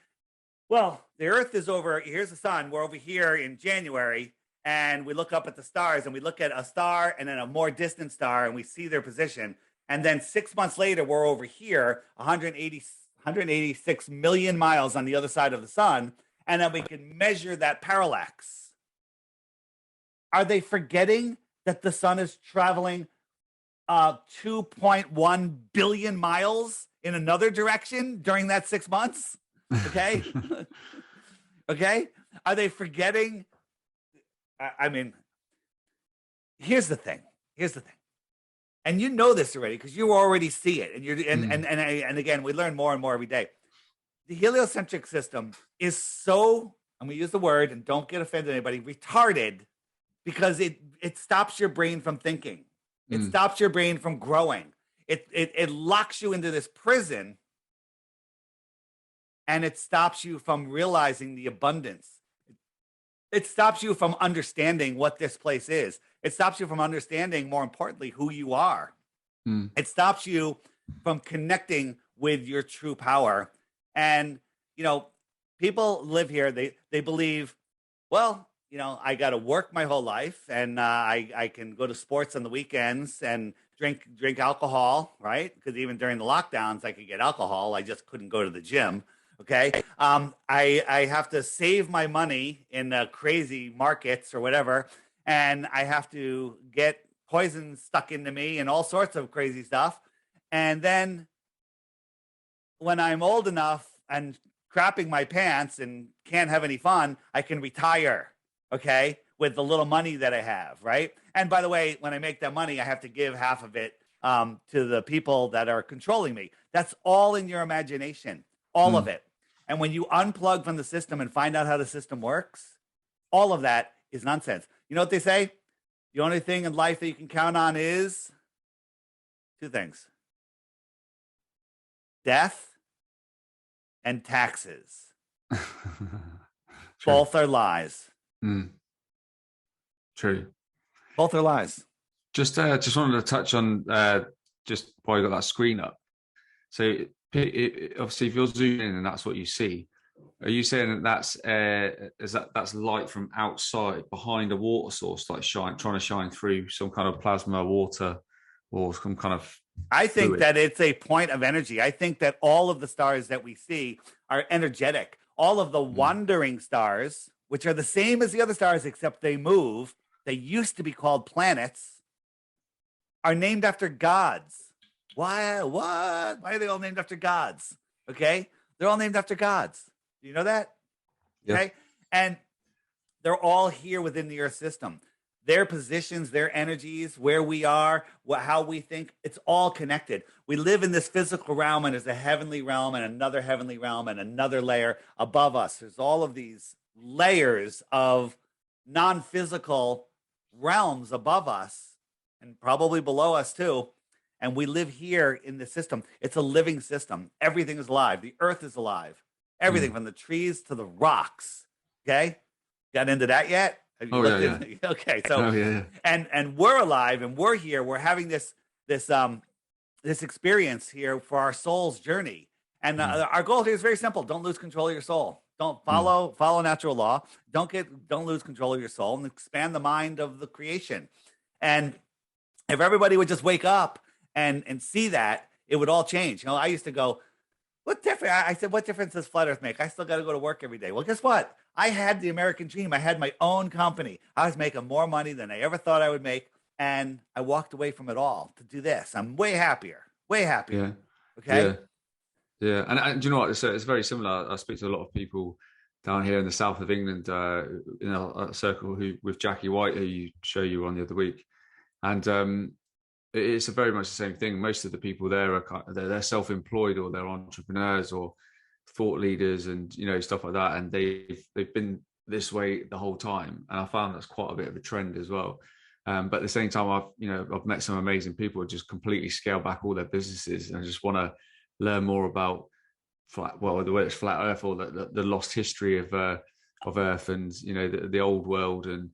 B: well, the Earth is over. Here's the sun. We're over here in January, and we look up at the stars, and we look at a star and then a more distant star, and we see their position. And then 6 months later, we're over here, 186 million miles on the other side of the sun, and then we can measure that parallax. Are they forgetting that the sun is traveling 2.1 billion miles in another direction during that 6 months? Okay. Okay. Are they forgetting? I mean, here's the thing. And you know this already because you already see it. And again, we learn more and more every day. The heliocentric system is so, I'm going to use the word and don't get offended anybody, retarded, because it stops your brain from thinking. It stops your brain from growing. It locks you into this prison, and it stops you from realizing the abundance. It stops you from understanding what this place is. It stops you from understanding, more importantly, who you are. It stops you from connecting with your true power. And, people live here. They believe, well, I got to work my whole life, and I can go to sports on the weekends and drink alcohol, right? Because even during the lockdowns, I could get alcohol. I just couldn't go to the gym. Okay. I have to save my money in crazy markets or whatever. And I have to get poison stuck into me and all sorts of crazy stuff. And then when I'm old enough and crapping my pants and can't have any fun, I can retire. Okay. With the little money that I have. Right. And by the way, when I make that money, I have to give half of it to the people that are controlling me. That's all in your imagination, all of it. And when you unplug from the system and find out how the system works, all of that is nonsense. You know what they say? The only thing in life that you can count on is two things: death and taxes. Both are lies.
A: True.
B: Both are lies.
A: Just wanted to touch on just while you got that screen up. So obviously, if you're zooming in and that's what you see, are you saying that that's light from outside behind a water source, like trying to shine through some kind of plasma, water, or some kind of?
B: I think that it's a point of energy. I think that all of the stars that we see are energetic. All of the wandering stars, which are the same as the other stars except they move, they used to be called planets, are named after gods. Why? What? Why are they all named after gods? Okay. They're all named after gods. Do you know that?
A: Yep.
B: Okay. And they're all here within the Earth system. Their positions, their energies, where we are, how we think, it's all connected. We live in this physical realm, and there's a heavenly realm and another heavenly realm and another layer above us. There's all of these layers of non-physical realms above us and probably below us too. And we live here in the system. It's a living system. Everything is alive. The earth is alive. Everything from the trees to the rocks. Okay. Got into that yet?
A: Yeah.
B: Okay. So, and we're alive and we're here. We're having this experience here for our soul's journey. And our goal here is very simple. Don't lose control of your soul. Don't follow natural law. Don't lose control of your soul, and expand the mind of the creation. And if everybody would just wake up and see that, it would all change. I used to go, what difference? I said, what difference does flat earth make? I still got to go to work every day. Well, guess what? I had the American dream. I had my own company. I was making more money than I ever thought I would make. And I walked away from it all to do this. I'm way happier.
A: Yeah.
B: Okay.
A: Yeah. And do you know what? It's very similar. I speak to a lot of people down here in the south of England, in a circle with Jackie White, who you show you on the other week. And it's very much the same thing. Most of the people there they're self-employed, or they're entrepreneurs or thought leaders, and stuff like that. And they've been this way the whole time. And I found that's quite a bit of a trend as well. But at the same time, I've met some amazing people who just completely scale back all their businesses and just want to learn more about the way it's flat Earth, or the lost history of Earth, and the old world, and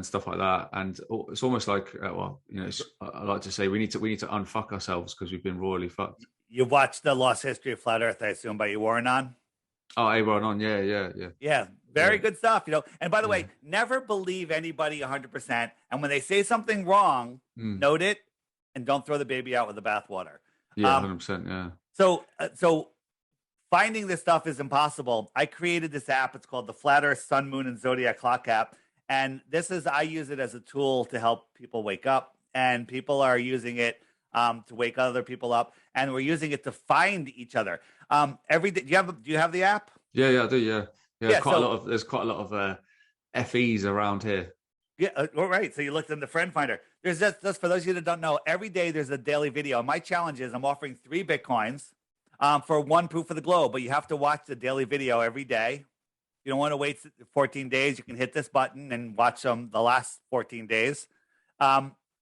A: stuff like that. And it's almost like I like to say we need to unfuck ourselves, because we've been royally fucked.
B: You watched the Lost History of Flat Earth, I assume, by Warren on?
A: Oh, Warren on, yeah.
B: Very good stuff. And by the way, never believe anybody 100%. And when they say something wrong, note it and don't throw the baby out with the bathwater.
A: Yeah, 100%. Yeah.
B: So finding this stuff is impossible. I created this app. It's called the Flat Earth Sun, Moon, and Zodiac Clock app. And I use it as a tool to help people wake up, and people are using it to wake other people up, and we're using it to find each other. Every day, do you have the app?
A: Yeah, I do. Yeah. There's quite a lot of FEs around here.
B: Yeah, all right. So you looked in the friend finder. There's just for those of you that don't know, every day there's a daily video. My challenge is I'm offering 3 Bitcoins for 1 proof of the globe, but you have to watch the daily video every day. You don't want to wait 14 days. You can hit this button and watch the last 14 days.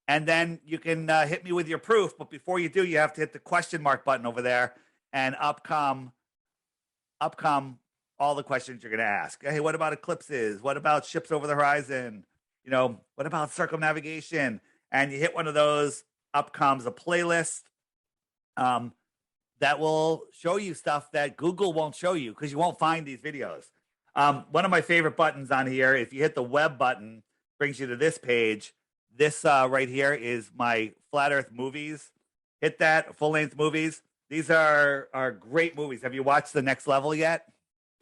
B: And then you can hit me with your proof. But before you do, you have to hit the question mark button over there, and up come all the questions you're going to ask. Hey, what about eclipses? What about ships over the horizon? What about circumnavigation? And you hit one of those, up comes a playlist that will show you stuff that Google won't show you because you won't find these videos. One of my favorite buttons on here, if you hit the web button, brings you to this page. This right here is my Flat Earth movies. Hit that, full-length movies. These are great movies. Have you watched The Next Level yet?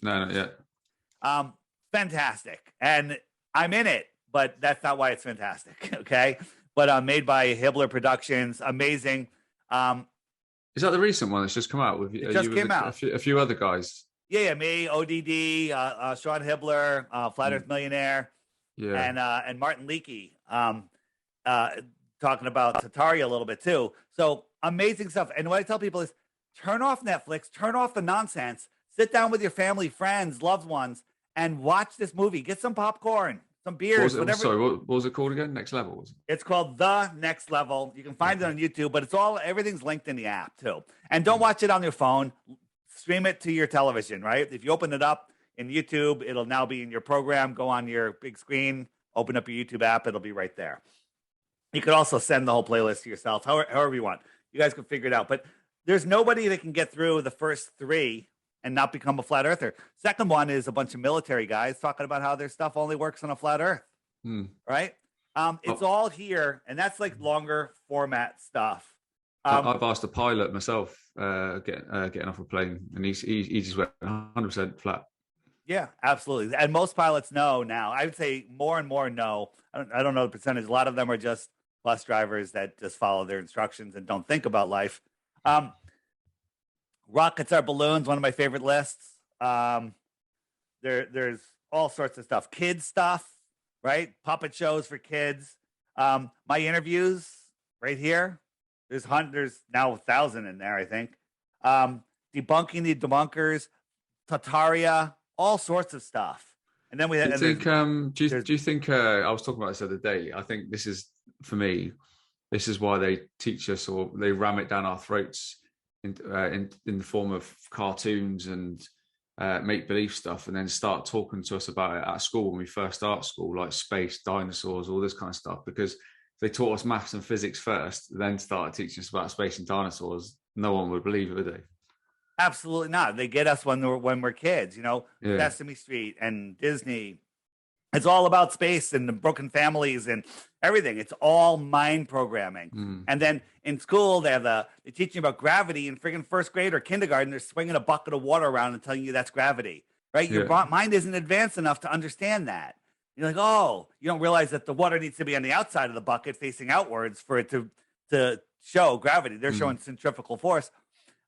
A: No, not yet.
B: Fantastic. And I'm in it, but that's not why it's fantastic, okay? But made by Hibbler Productions. Amazing.
A: Is that the recent one that's just come out?
B: It just came out.
A: A few other guys.
B: Yeah, me, ODD, Sean Hibbler, Flat Earth Millionaire, and Martin Leakey talking about Tatari a little bit too. So amazing stuff. And what I tell people is turn off Netflix, turn off the nonsense, sit down with your family, friends, loved ones, and watch this movie. Get some popcorn, some beers, whatever.
A: Sorry, what was it called again? Next Level?
B: It's called The Next Level. You can find it on YouTube, but everything's linked in the app too. And don't watch it on your phone. Stream it to your television, right? If you open it up in YouTube, it'll now be in your program. Go on your big screen, open up your YouTube app. It'll be right there. You could also send the whole playlist to yourself, however you want. You guys can figure it out. But there's nobody that can get through the first three and not become a flat earther. Second one is a bunch of military guys talking about how their stuff only works on a flat earth, right? It's all here, and that's like longer format stuff.
A: I've asked a pilot myself getting off a plane, and he just went 100% flat.
B: Yeah, absolutely. And most pilots know now. I would say more and more know. I don't know the percentage. A lot of them are just bus drivers that just follow their instructions and don't think about life. Rockets are balloons, one of my favorite lists. There's all sorts of stuff. Kids stuff, right? Puppet shows for kids. My interviews right here. There's now 1,000 in there, I think. Debunking the debunkers, Tartaria, all sorts of stuff. And then we have.
A: Do you think? I was talking about this the other day. I think this is, for me, this is why they teach us, or they ram it down our throats in the form of cartoons and make believe stuff, and then start talking to us about it at school when we first start school, like space, dinosaurs, all this kind of stuff. Because they taught us maths and physics first, then started teaching us about space and dinosaurs, no one would believe it, would they?
B: Absolutely not. They get us when we're kids, Sesame Street and Disney. It's all about space and the broken families and everything. It's all mind programming. And then in school, they teach you about gravity in friggin' first grade or kindergarten. They're swinging a bucket of water around and telling you that's gravity, right? Your mind isn't advanced enough to understand that. You're like, oh, you don't realize that the water needs to be on the outside of the bucket facing outwards for it to show gravity. They're showing centrifugal force.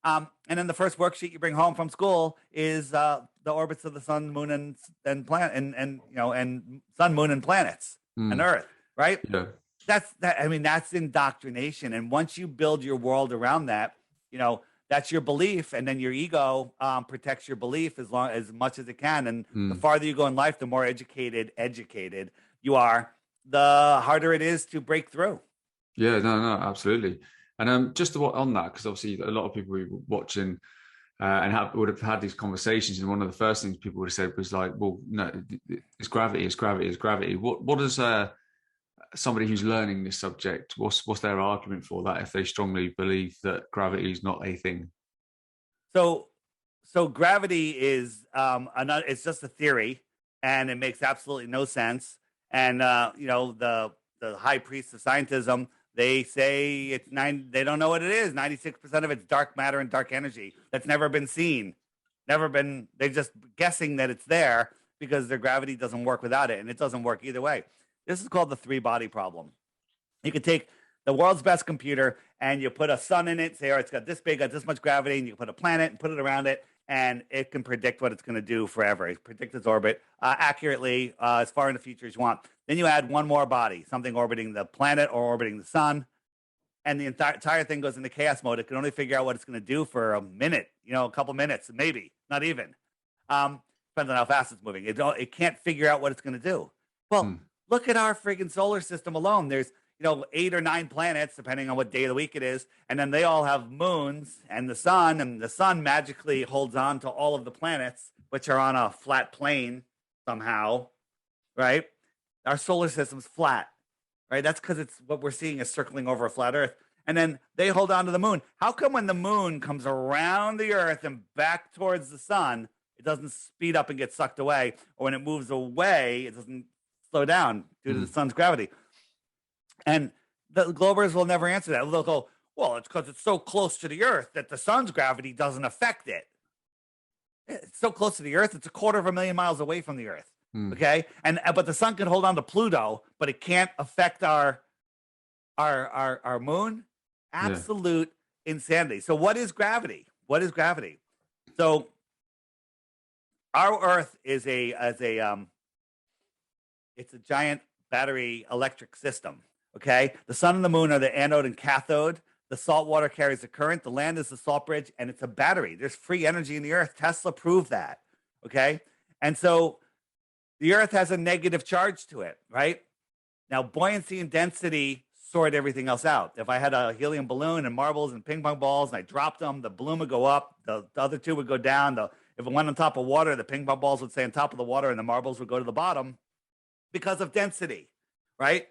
B: And then the first worksheet you bring home from school is the orbits of the sun, moon, and planet, and sun, moon, and planets and Earth, right?
A: Yeah.
B: That's indoctrination. And once you build your world around that, that's your belief, and then your ego protects your belief as much as it can. And the farther you go in life, the more educated you are, the harder it is to break through.
A: Yeah, no, absolutely. And just on that, because obviously a lot of people were watching and would have had these conversations, and one of the first things people would have said was like, well, no, it's gravity, it's gravity, it's gravity. What does somebody who's learning this subject, what's their argument for that if they strongly believe that gravity is not a thing?
B: So gravity is it's just a theory, and it makes absolutely no sense. And the high priest of scientism, they say they don't know what it is. 96% of it's dark matter and dark energy that's never been seen. They're just guessing that it's there because their gravity doesn't work without it, and it doesn't work either way. This is called the three-body problem. You could take the world's best computer and you put a sun in it, say, it's got this big, got this much gravity, and you put a planet and put it around it, and it can predict what it's going to do forever. It predicts its orbit accurately as far in the future as you want. Then you add one more body, something orbiting the planet or orbiting the sun, and the entire thing goes into chaos mode. It can only figure out what it's going to do for a minute, a couple minutes, maybe, not even. Depends on how fast it's moving. It can't figure out what it's going to do. Well, look at our friggin' solar system alone. There's 8 or 9 planets, depending on what day of the week it is. And then they all have moons and the sun magically holds on to all of the planets, which are on a flat plane somehow, right? Our solar system's flat, right? That's because it's what we're seeing is circling over a flat Earth. And then they hold on to the moon. How come when the moon comes around the Earth and back towards the sun, it doesn't speed up and get sucked away? Or when it moves away, it doesn't slow down due to the sun's gravity? And the Globers will never answer that. They'll go, well, it's because it's so close to the Earth that the sun's gravity doesn't affect it. It's so close to the Earth, it's 250,000 miles away from the Earth. Okay. But the sun can hold on to Pluto, but it can't affect our moon. Absolute insanity. So what is gravity? What is gravity? So our Earth is it's a giant battery electric system. Okay. The sun and the moon are the anode and cathode. The salt water carries the current. The land is the salt bridge, and it's a battery. There's free energy in the Earth. Tesla proved that. Okay. And so the Earth has a negative charge to it, right? Now, buoyancy and density sort everything else out. If I had a helium balloon and marbles and ping pong balls and I dropped them, the balloon would go up, the other two would go down. If it went on top of water, the ping pong balls would stay on top of the water and the marbles would go to the bottom because of density, right?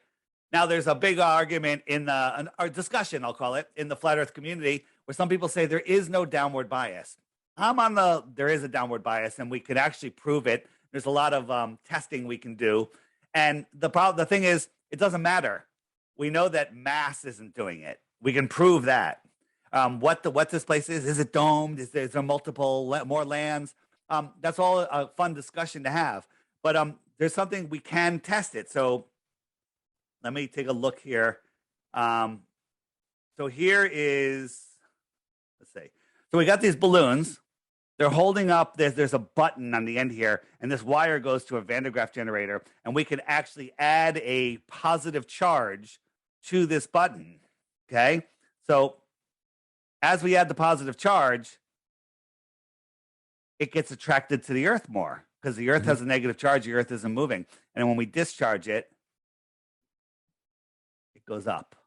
B: Now, there's a big argument in or discussion, I'll call it, in the flat Earth community where some people say there is no downward bias. There is a downward bias, and we could actually prove it. There's a lot of testing we can do. And the thing is, it doesn't matter. We know that mass isn't doing it. We can prove that. What this place is it domed? Is there multiple, more lands? That's all a fun discussion to have. But there's something we can test it. So let me take a look here. So here is, let's see. So we got these balloons. They're holding up, there's a button on the end here, and this wire goes to a Van de Graaff generator, and we can actually add a positive charge to this button, okay? So as we add the positive charge, it gets attracted to the Earth more because the Earth has a negative charge, the Earth isn't moving. And when we discharge it, it goes up,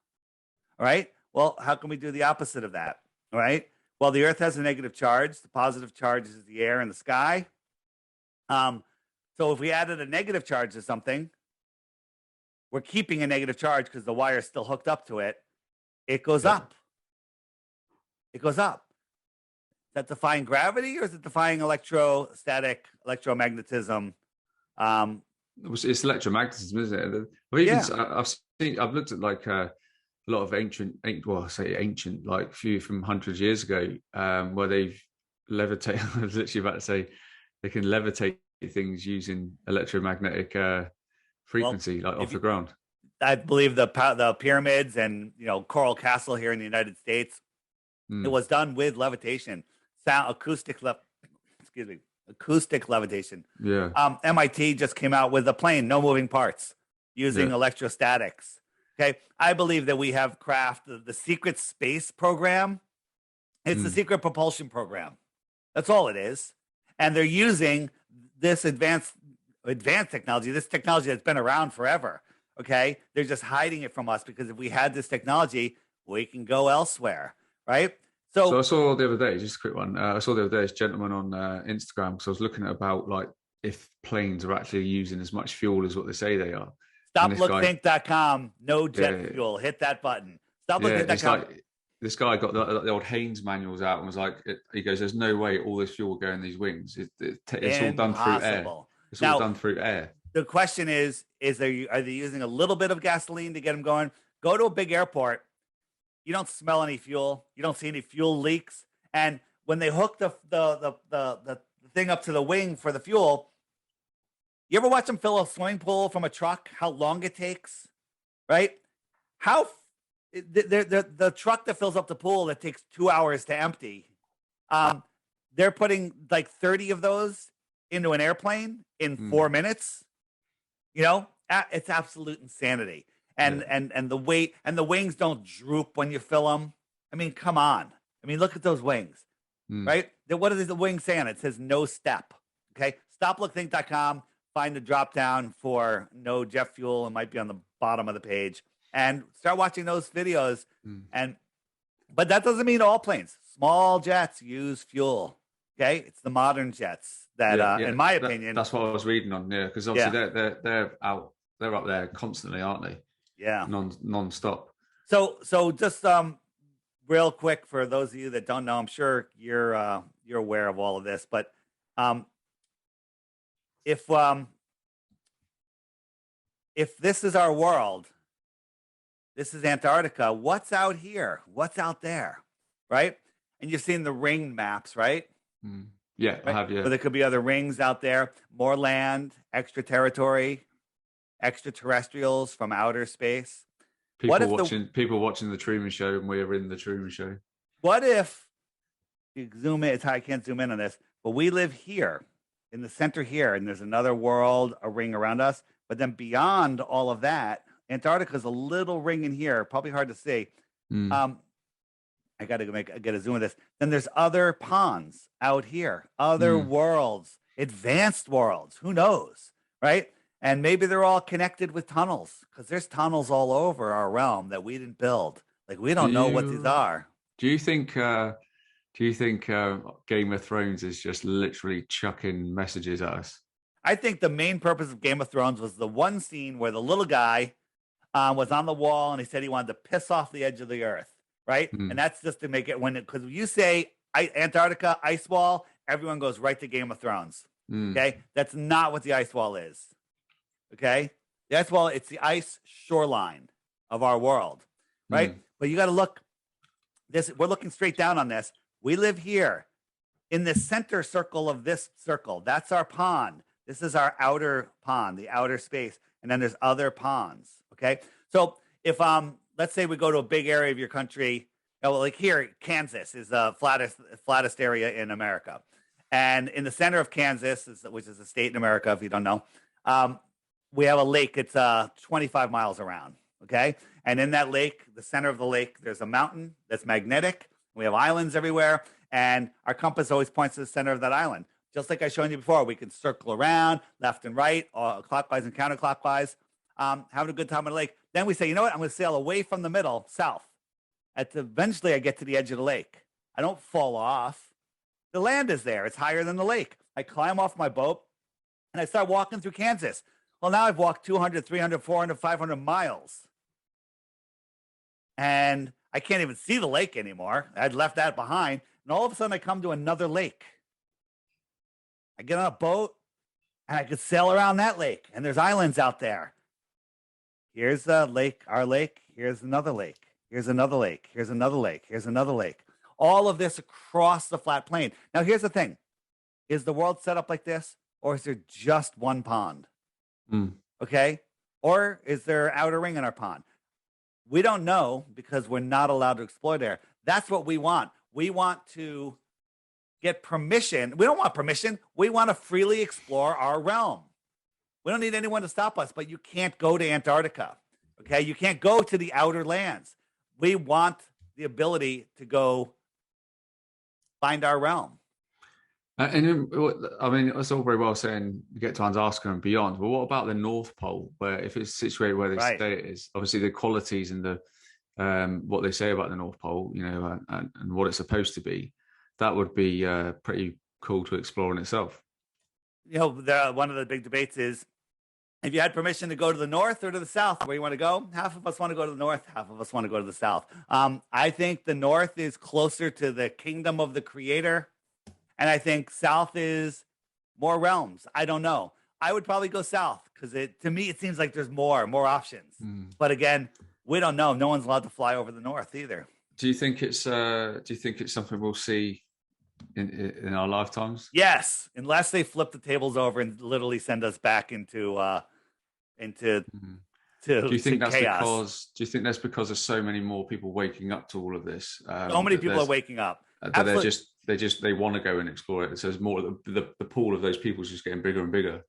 B: all right? Well, how can we do the opposite of that, all right? Well, the Earth has a negative charge. The positive charge is the air and the sky. So if we added a negative charge to something, we're keeping a negative charge because the wire is still hooked up to it. It goes up. It goes up. Is that defying gravity or is it defying electromagnetism?
A: It's electromagnetism, isn't it? I've looked at like a lot of ancient, like few from hundreds of years ago, where they've levitated. I was literally about to say they can levitate things using electromagnetic frequency, off the ground.
B: I believe the pyramids and Coral Castle here in the United States, it was done with levitation, acoustic levitation.
A: Yeah.
B: MIT just came out with a plane, no moving parts, using electrostatics. Okay, I believe that we have the secret space program. It's the secret propulsion program. That's all it is. And they're using this advanced technology, this technology that's been around forever. Okay, they're just hiding it from us because if we had this technology, we can go elsewhere, right? So
A: I saw the other day, just a quick one. I saw the other day this gentleman on Instagram because I was looking at about like if planes are actually using as much fuel as what they say they are.
B: StopLookThink.com, no jet fuel. Hit that button. StopLookThink.com.
A: This guy got the old Haynes manuals out and was like, he goes, "There's no way all this fuel will go in these wings. It's all done through air. It's all done through air."
B: The question is are they using a little bit of gasoline to get them going? Go to a big airport. You don't smell any fuel. You don't see any fuel leaks. And when they hook the thing up to the wing for the fuel, you ever watch them fill a swimming pool from a truck? How long it takes, right? The truck that fills up the pool that takes 2 hours to empty, they're putting like 30 of those into an airplane in 4 minutes. It's absolute insanity. And the weight and the wings don't droop when you fill them. I mean, come on. I mean, look at those wings, right? What does the wing say on it? It says no step. Okay, StopLookThink.com. Find the drop down for no jet fuel. It might be on the bottom of the page. and start watching those videos.
A: Mm.
B: But that doesn't mean all planes. Small jets use fuel. Okay, it's the modern jets that, in my opinion,
A: that's what I was reading on. Yeah, because obviously they're out, they're up there constantly, aren't they?
B: Yeah,
A: non-stop.
B: So just real quick for those of you that don't know, I'm sure you're aware of all of this, but if this is our world, this is Antarctica. What's out here? What's out there? Right? And you've seen the ring maps, right?
A: Mm. Yeah, right? I have. Yeah,
B: but there could be other rings out there, more land, extra territory, extraterrestrials from outer space.
A: People watching the Truman Show, and we're in the Truman Show.
B: What if you zoom in? I can't zoom in on this, but we live here in the center here, and there's another world, a ring around us. But then beyond all of that, Antarctica is a little ring in here, probably hard to see. I got to get a zoom of this. Then there's other ponds out here, other worlds, advanced worlds. Who knows, right? And maybe they're all connected with tunnels, because there's tunnels all over our realm that we didn't build. Like, we don't know what these are.
A: Do you think Game of Thrones is just literally chucking messages at us?
B: I think the main purpose of Game of Thrones was the one scene where the little guy was on the wall and he said he wanted to piss off the edge of the earth, right? And that's just to make it because you say Antarctica ice wall, everyone goes right to Game of Thrones. Okay, that's not what the ice wall is. Okay, the ice wall, it's the ice shoreline of our world, right? But you got to look. We're looking straight down on this. We live here in the center circle of this circle. That's our pond. This is our outer pond, the outer space. And then there's other ponds. Okay. So if let's say we go to a big area of your country, like here, Kansas is the flattest area in America. And in the center of Kansas, which is a state in America, if you don't know, we have a lake. It's 25 miles around. Okay. And in that lake, the center of the lake, there's a mountain that's magnetic. We have islands everywhere. And our compass always points to the center of that island. Just like I showed you before, we can circle around left and right, clockwise and counterclockwise, having a good time on the lake. Then we say, you know what? I'm going to sail away from the middle, south. Eventually, I get to the edge of the lake. I don't fall off. The land is there. It's higher than the lake. I climb off my boat, and I start walking through Kansas. Well, now I've walked 200, 300, 400, 500 miles. And I can't even see the lake anymore. I'd left that behind. And all of a sudden, I come to another lake. I get on a boat, and I could sail around that lake. And there's islands out there. Here's the lake, our lake. Here's another lake. Here's another lake. Here's another lake. Here's another lake. All of this across the flat plain. Now, here's the thing. Is the world set up like this, or is there just one pond? Okay? Or is there an outer ring in our pond? We don't know because we're not allowed to explore there. That's what we want. We want to get permission. We don't want permission. We want to freely explore our realm. We don't need anyone to stop us, but you can't go to Antarctica. Okay? You can't go to the outer lands. We want the ability to go find our realm.
A: And I mean, it's all very well saying you get to Antarctica and beyond, but what about the North Pole, where if it's situated where they say it is, obviously the qualities and the what they say about the North Pole, you know, and what it's supposed to be, that would be pretty cool to explore in itself.
B: You know, one of the big debates is if you had permission to go to the north or to the south, where you want to go. Half of us want to go to the north, half of us want to go to the south. I think the north is closer to the kingdom of the creator. And I think south is more realms. I don't know. I would probably go south because to me, it seems like there's more options. But again, we don't know. No one's allowed to fly over the north either.
A: Do you think it's something we'll see in our lifetimes?
B: Yes, unless they flip the tables over and literally send us back into
A: do you think that's
B: chaos.
A: Do you think that's because there's so many more people waking up to all of this?
B: So many people are waking up.
A: That they want to go and explore it. So there's more, the pool of those people is just getting bigger and bigger.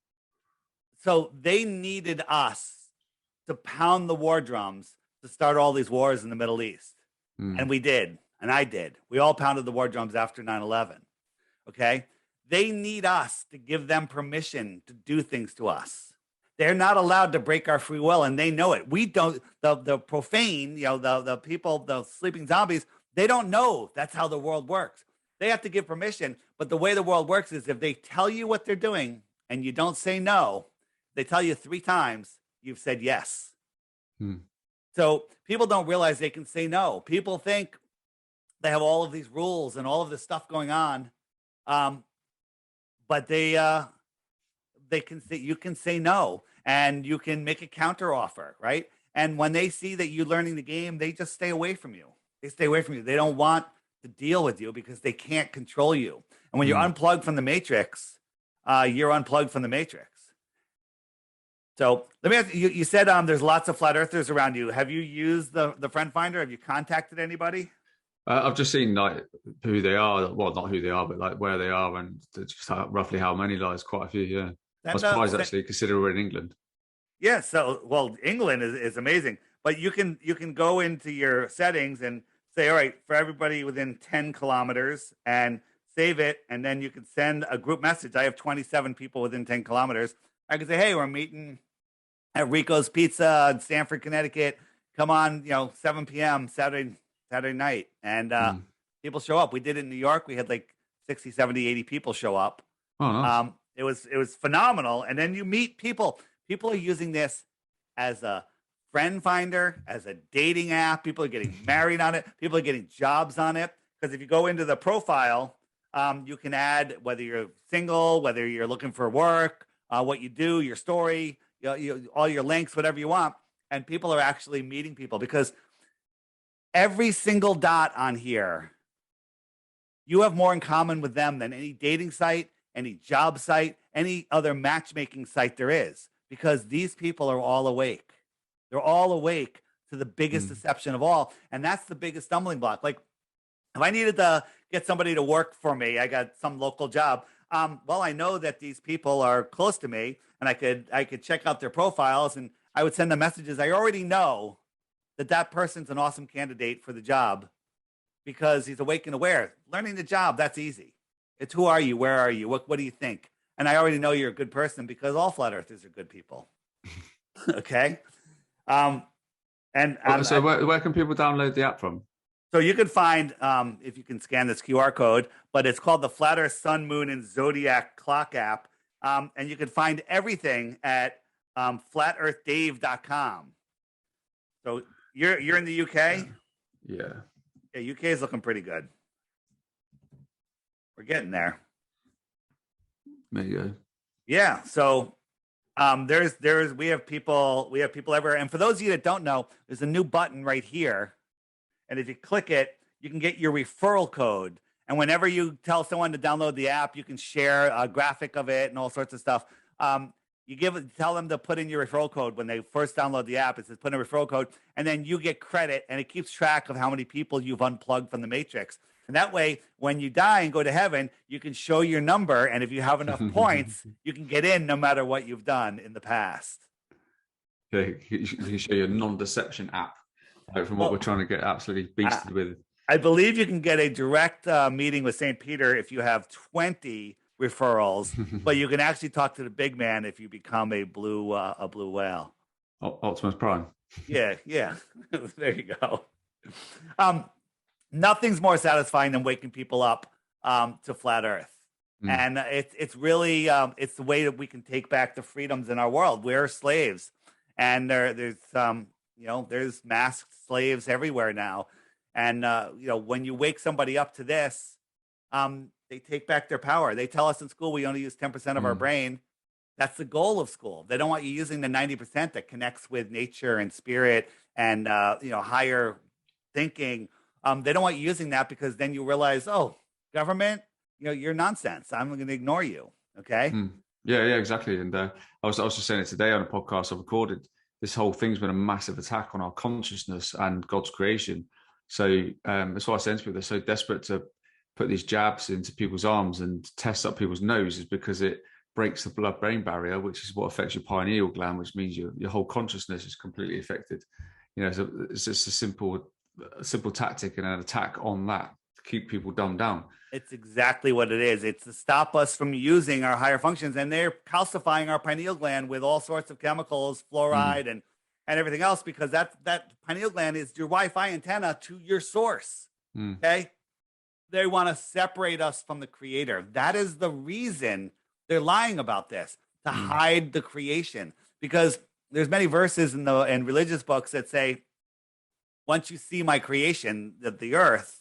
B: So they needed us to pound the war drums to start all these wars in the Middle East. And we did. And I did. We all pounded the war drums after 9/11. Okay? They need us to give them permission to do things to us. They're not allowed to break our free will, and they know it. We don't. The profane, the people, the sleeping zombies, they don't know that's how the world works. They have to give permission. But the way the world works is if they tell you what they're doing and you don't say no, they tell you 3 times, you've said yes. So people don't realize they can say no. People think they have all of these rules and all of this stuff going on, but they can say, you can say no, and you can make a counter offer, right? And when they see that you're learning the game, they just stay away from you. They stay away from you. They don't want to deal with you because they can't control you. And when you're unplugged from the matrix, you're unplugged from the matrix. So let me ask you, you said there's lots of flat earthers around you. Have you used the friend finder? Have you contacted anybody?
A: I've just seen like who they are. Well, not who they are, but like where they are and just roughly how many. Like, quite a few, yeah. I was surprised actually, considering we're in England.
B: Yeah, so well, England is amazing. But you can go into your settings and say, all right, for everybody within 10 kilometers, and save it, and then you can send a group message. I have 27 people within 10 kilometers. I can say, hey, we're meeting at Rico's Pizza in Stamford, Connecticut. Come on, 7 p.m. Saturday night. And people show up. We did it in New York. We had like 60, 70, 80 people show up.
A: Oh, nice.
B: It was phenomenal. And then you meet people. People are using this as a friend finder, as a dating app. People are getting married on it. People are getting jobs on it. Because if you go into the profile, you can add whether you're single, whether you're looking for work, what you do, your story, all your links, whatever you want. And people are actually meeting people because every single dot on here, you have more in common with them than any dating site, any job site, any other matchmaking site there is, because these people are all awake. They're all awake to the biggest deception of all. And that's the biggest stumbling block. Like, if I needed to get somebody to work for me, I got some local job. Well, I know that these people are close to me, and I could check out their profiles, and I would send them messages. I already know that person's an awesome candidate for the job because he's awake and aware. Learning the job, that's easy. It's who are you? Where are you? What do you think? And I already know you're a good person because all flat earthers are good people. Okay. So
A: where can people download the app from?
B: So you can find, if you can scan this QR code, but it's called the Flat Earth, Sun, Moon, and Zodiac Clock app. And you can find everything at flatearthdave.com. So you're in the UK?
A: Yeah.
B: Yeah, UK is looking pretty good. We're getting there.
A: There you go.
B: Yeah. So we have people everywhere. And for those of you that don't know, there's a new button right here. And if you click it, you can get your referral code. And whenever you tell someone to download the app, you can share a graphic of it and all sorts of stuff. Tell them to put in your referral code when they first download the app. It says put in a referral code, and then you get credit, and it keeps track of how many people you've unplugged from the matrix. And that way, when you die and go to heaven, you can show your number, and if you have enough points, you can get in no matter what you've done in the past.
A: Yeah, you can show your non-deception app. From what we're trying to get absolutely beasted with.
B: I believe you can get a direct meeting with St. Peter if you have 20 referrals, but you can actually talk to the big man if you become a blue whale.
A: Optimus Prime.
B: Yeah. There you go. Nothing's more satisfying than waking people up to flat Earth. And it's really it's the way that we can take back the freedoms in our world. We're slaves, and there's masked slaves everywhere now. And, when you wake somebody up to this, they take back their power. They tell us in school we only use 10% of our brain. That's the goal of school. They don't want you using the 90% that connects with nature and spirit and, higher thinking. They don't want you using that because then you realize, oh, government, you're nonsense. I'm going to ignore you. Okay.
A: Yeah, exactly. And I was just saying it today on a podcast I recorded. This whole thing's been a massive attack on our consciousness and God's creation. So that's why I say to people, they're so desperate to put these jabs into people's arms and test up people's noses, because it breaks the blood-brain barrier, which is what affects your pineal gland, which means your whole consciousness is completely affected. So it's just a simple tactic and an attack on that to keep people dumbed down.
B: It's exactly what it is. It's to stop us from using our higher functions, and they're calcifying our pineal gland with all sorts of chemicals, fluoride, and everything else, because that pineal gland is your Wi-Fi antenna to your source. Okay, they want to separate us from the creator. That is the reason they're lying about this, to hide the creation, because there's many verses in religious books that say, once you see my creation, that the earth,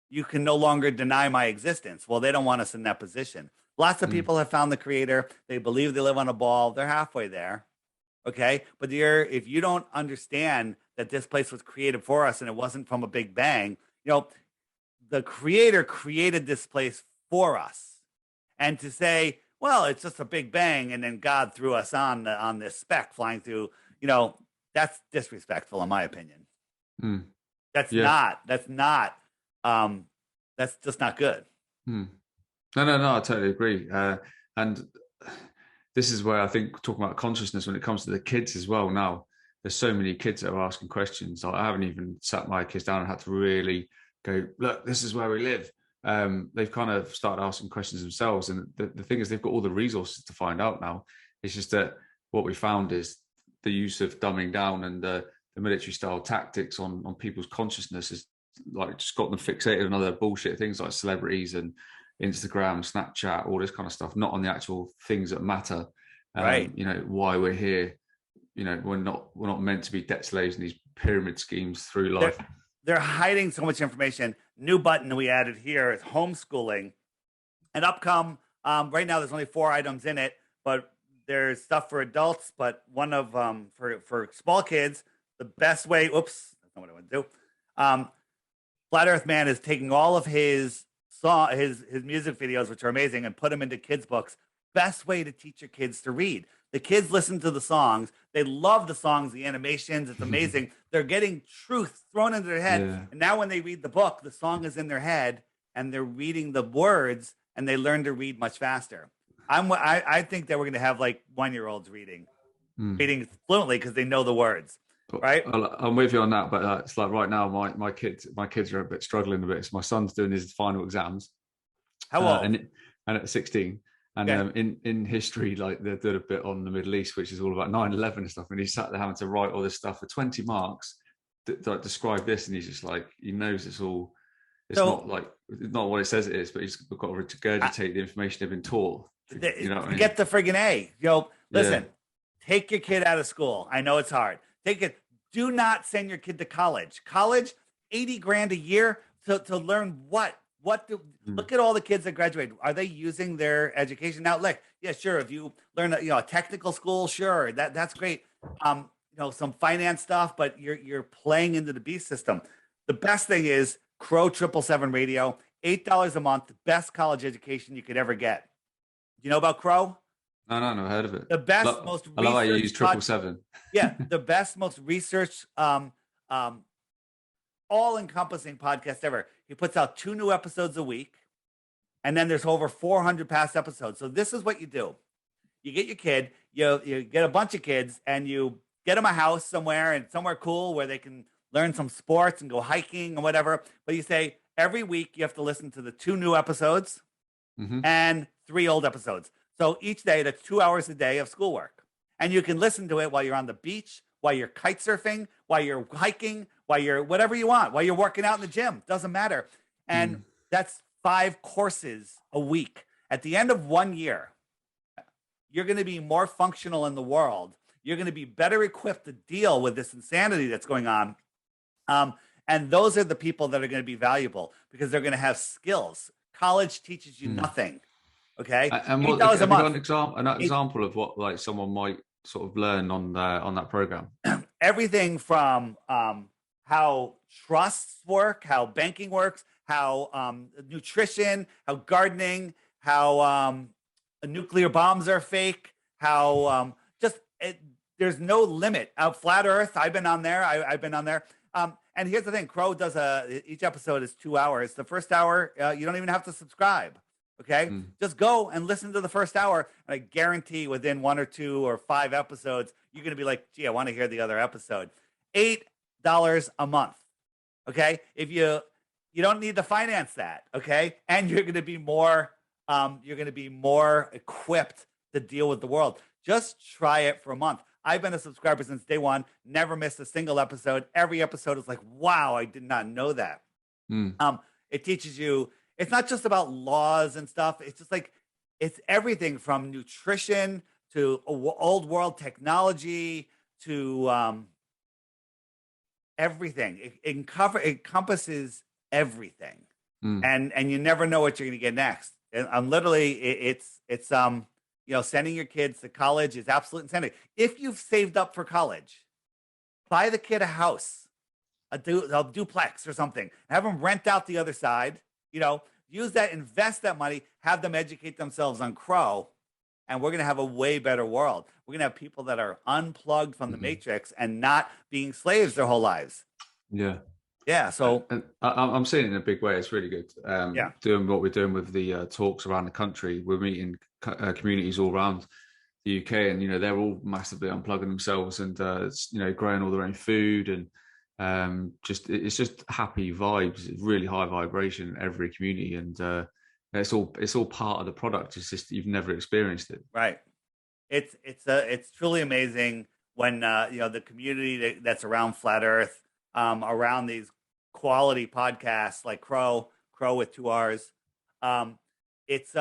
B: you can no longer deny my existence. Well, they don't want us in that position. Lots of people have found the creator. They believe they live on a ball. They're halfway there. Okay. But if you don't understand that this place was created for us and it wasn't from a big bang, the creator created this place for us. And to say, well, it's just a big bang, and then God threw us on this speck flying through, that's disrespectful in my opinion. That's just not good.
A: No, I totally agree. And this is where I think talking about consciousness when it comes to the kids as well. Now, there's so many kids that are asking questions. I haven't even sat my kids down and had to really go, look, this is where we live. They've kind of started asking questions themselves. And the thing is, they've got all the resources to find out now. It's just that what we found is the use of dumbing down and the military style tactics on people's consciousness is like just got them fixated on other bullshit things like celebrities and Instagram, Snapchat, all this kind of stuff, not on the actual things that matter.
B: Right.
A: Why we're here. We're not meant to be debt slaves in these pyramid schemes through life.
B: They're hiding so much information. New button we added here is homeschooling. And right now there's only 4 items in it, but there's stuff for adults, but one of for small kids, the best way, that's not what I want to do. Flat Earth Man is taking all of his music videos, which are amazing, and put them into kids' books. Best way to teach your kids to read. The kids listen to the songs. They love the songs, the animations. It's amazing. They're getting truth thrown into their head. Yeah. And now when they read the book, the song is in their head, and they're reading the words, and they learn to read much faster. I think that we're going to have like 1-year-olds reading fluently because they know the words. Right,
A: I'm with you on that, but it's like right now, my kids are a bit struggling a bit. So my son's doing his final exams.
B: How old?
A: And at 16. And in history, like they did a bit on the Middle East, which is all about 9/11 and stuff. And he sat there having to write all this stuff for 20 marks, like describe this, and he's just like, he knows it's all. It's not what it says it is, but he's got to regurgitate the information they've been taught.
B: Get the friggin' A. Listen, take your kid out of school. I know it's hard. Take it. Do not send your kid to college. College, $80,000 a year to learn what? Look at all the kids that graduate. Are they using their education now? Sure. If you learn a technical school, sure, that's great. Some finance stuff, but you're playing into the beast system. The best thing is Crow 777 Radio, $8 a month, best college education you could ever get. Do you know about Crow?
A: No, never heard of it.
B: The best, most
A: I love how you use 777.
B: Yeah, the best, most research, all-encompassing podcast ever. He puts out 2 new episodes a week, and then there's over 400 past episodes. So this is what you do. You get your kid, you get a bunch of kids, and you get them a house somewhere cool where they can learn some sports and go hiking and whatever. But you say every week you have to listen to the 2 new episodes and 3 old episodes. So each day, that's 2 hours a day of schoolwork. And you can listen to it while you're on the beach, while you're kite surfing, while you're hiking, while you're whatever you want, while you're working out in the gym. Doesn't matter. And that's 5 courses a week. At the end of 1 year, you're going to be more functional in the world. You're going to be better equipped to deal with this insanity that's going on. And those are the people that are going to be valuable because they're going to have skills. College teaches you nothing. Okay.
A: And what, have you got an example of what like someone might sort of learn on that program?
B: Everything from how trusts work, how banking works, how nutrition, how gardening, how nuclear bombs are fake, how there's no limit. Flat Earth, I've been on there. I've been on there. And here's the thing: Crow does each episode is 2 hours. The first hour, you don't even have to subscribe. Okay, just go and listen to the first hour, and I guarantee within 1 or 2 or 5 episodes, you're going to be like, "Gee, I want to hear the other episode." $8 a month. Okay, if you You don't need to finance that, okay? And you're going to be more equipped to deal with the world. Just try it for a month. I've been a subscriber since day one, never missed a single episode. Every episode is like, wow, I did not know that. It teaches you, it's not just about laws and stuff. It's just like, it's everything from nutrition to old world technology to everything. It encompasses everything. And you never know what you're going to get next. And I'm literally, it's sending your kids to college is absolute insanity. If you've saved up for college, buy the kid a house, a duplex or something, have them rent out the other side, use that, invest that money, have them educate themselves on Crow, and we're going to have a way better world. We're going to have people that are unplugged from the matrix and not being slaves their whole lives. Yeah. So
A: I'm seeing it in a big way. It's really good. Doing what we're doing with the talks around the country. We're meeting communities all around the UK, and they're all massively unplugging themselves and growing all their own food, and it's just happy vibes. It's really high vibration in every community, and it's all part of the product. It's just you've never experienced it.
B: Right. It's truly amazing when the community that's around Flat Earth, around these quality podcasts like Crow with 2 R's. It's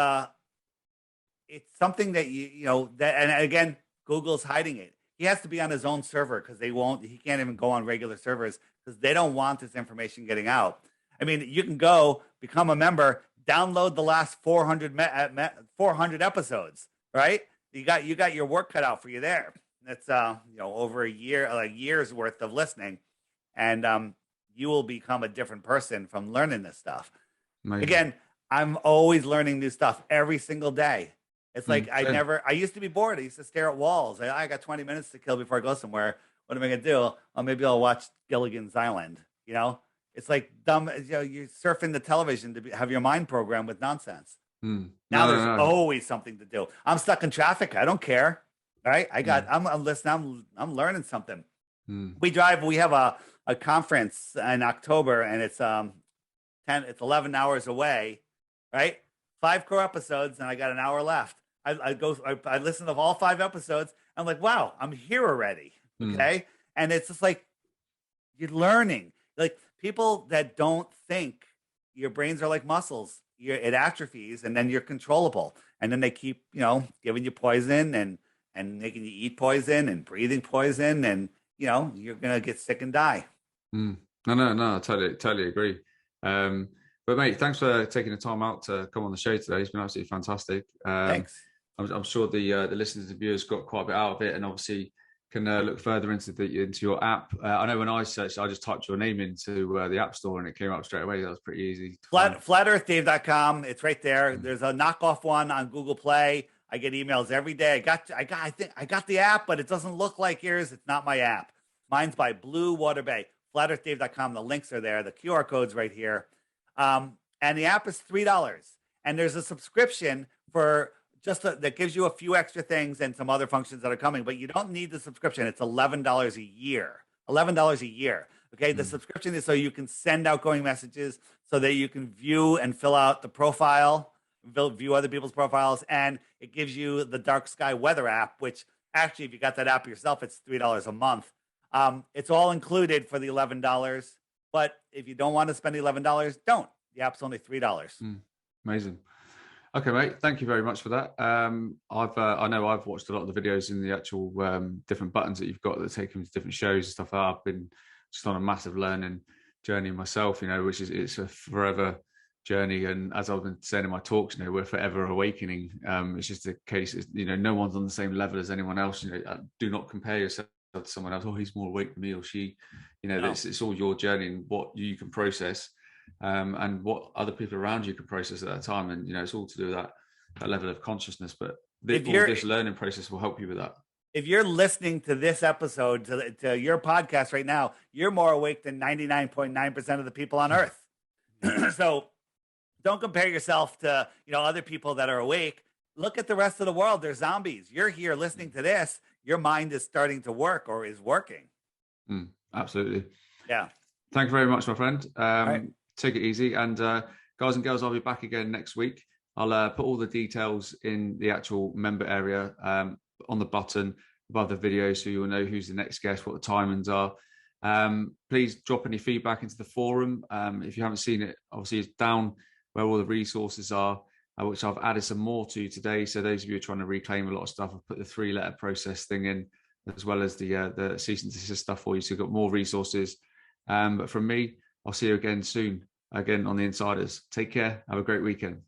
B: something that and again, Google's hiding it. He has to be on his own server because he can't even go on regular servers because they don't want this information getting out. I mean, you can go become a member, download the last 400 episodes, right? You got your work cut out for you there. That's over a year's worth of listening. And you will become a different person from learning this stuff. Amazing. Again, I'm always learning new stuff every single day. It's like I used to be bored. I used to stare at walls. I got 20 minutes to kill before I go somewhere. What am I going to do? Oh, maybe I'll watch Gilligan's Island. It's like dumb. You're surfing the television to have your mind programmed with nonsense. Now there's always something to do. I'm stuck in traffic. I don't care. All right. I'm listening. I'm learning something. We have a conference in October, and it's 11 hours away, right? 5 core episodes, and I got an hour left. I listen to all 5 episodes. I'm like, wow, I'm here already. Okay. And it's just like, you're learning. Like, people that don't think, your brains are like muscles. It atrophies, and then you're controllable. And then they keep, giving you poison and making you eat poison and breathing poison, and you're gonna get sick and die.
A: No, I totally agree. But mate, thanks for taking the time out to come on the show today. It's been absolutely fantastic.
B: Thanks.
A: I'm sure the listeners and viewers got quite a bit out of it, and obviously can look further into your app. I know when I searched, I just typed your name into the App Store and it came up straight away. That was pretty easy.
B: FlatEarthDave.com. It's right there. There's a knockoff one on Google Play. I get emails every day. I think I got the app, but it doesn't look like yours. It's not my app. Mine's by Blue Water Bay. FlatEarthDave.com. The links are there. The QR code's right here. And the app is $3. And there's a subscription for that gives you a few extra things and some other functions that are coming, but you don't need the subscription. It's $11 a year. $11 a year. Okay. The subscription is so you can send outgoing messages, so that you can view and fill out the profile, view other people's profiles. And it gives you the Dark Sky Weather app, which actually, if you got that app yourself, it's $3 a month. It's all included for the $11. But if you don't want to spend the $11, don't. The app's only $3.
A: Amazing. Okay, mate. Thank you very much for that. I know I've watched a lot of the videos in the actual different buttons that you've got that take them to different shows and stuff. I've been just on a massive learning journey myself, which it's a forever journey. And as I've been saying in my talks, we're forever awakening. It's just a case, no one's on the same level as anyone else. Do not compare yourself to someone else. Oh, he's more awake than me or she. No. It's all your journey and what you can process. And what other people around you can process at that time, and it's all to do with that level of consciousness. But this learning process will help you with that.
B: If you're listening to this episode, to your podcast right now, you're more awake than 99.9% of the people on Earth. So don't compare yourself to other people that are awake. Look at the rest of the world. They're zombies. You're here listening to this. Your mind is starting to work or is working.
A: Absolutely.
B: Yeah.
A: Thank you very much, my friend.
B: Right.
A: take it easy. And guys and girls, I'll be back again next week. I'll put all the details in the actual member area on the button above the video, so you'll know who's the next guest, what the timings are. Please drop any feedback into the forum. If you haven't seen it, obviously it's down where all the resources are, which I've added some more to today. So those of you who are trying to reclaim a lot of stuff, I've put the 3-letter process thing in, as well as the cease and desist stuff for you. So you've got more resources. But from me, I'll see you again soon, again on the Insiders. Take care. Have a great weekend.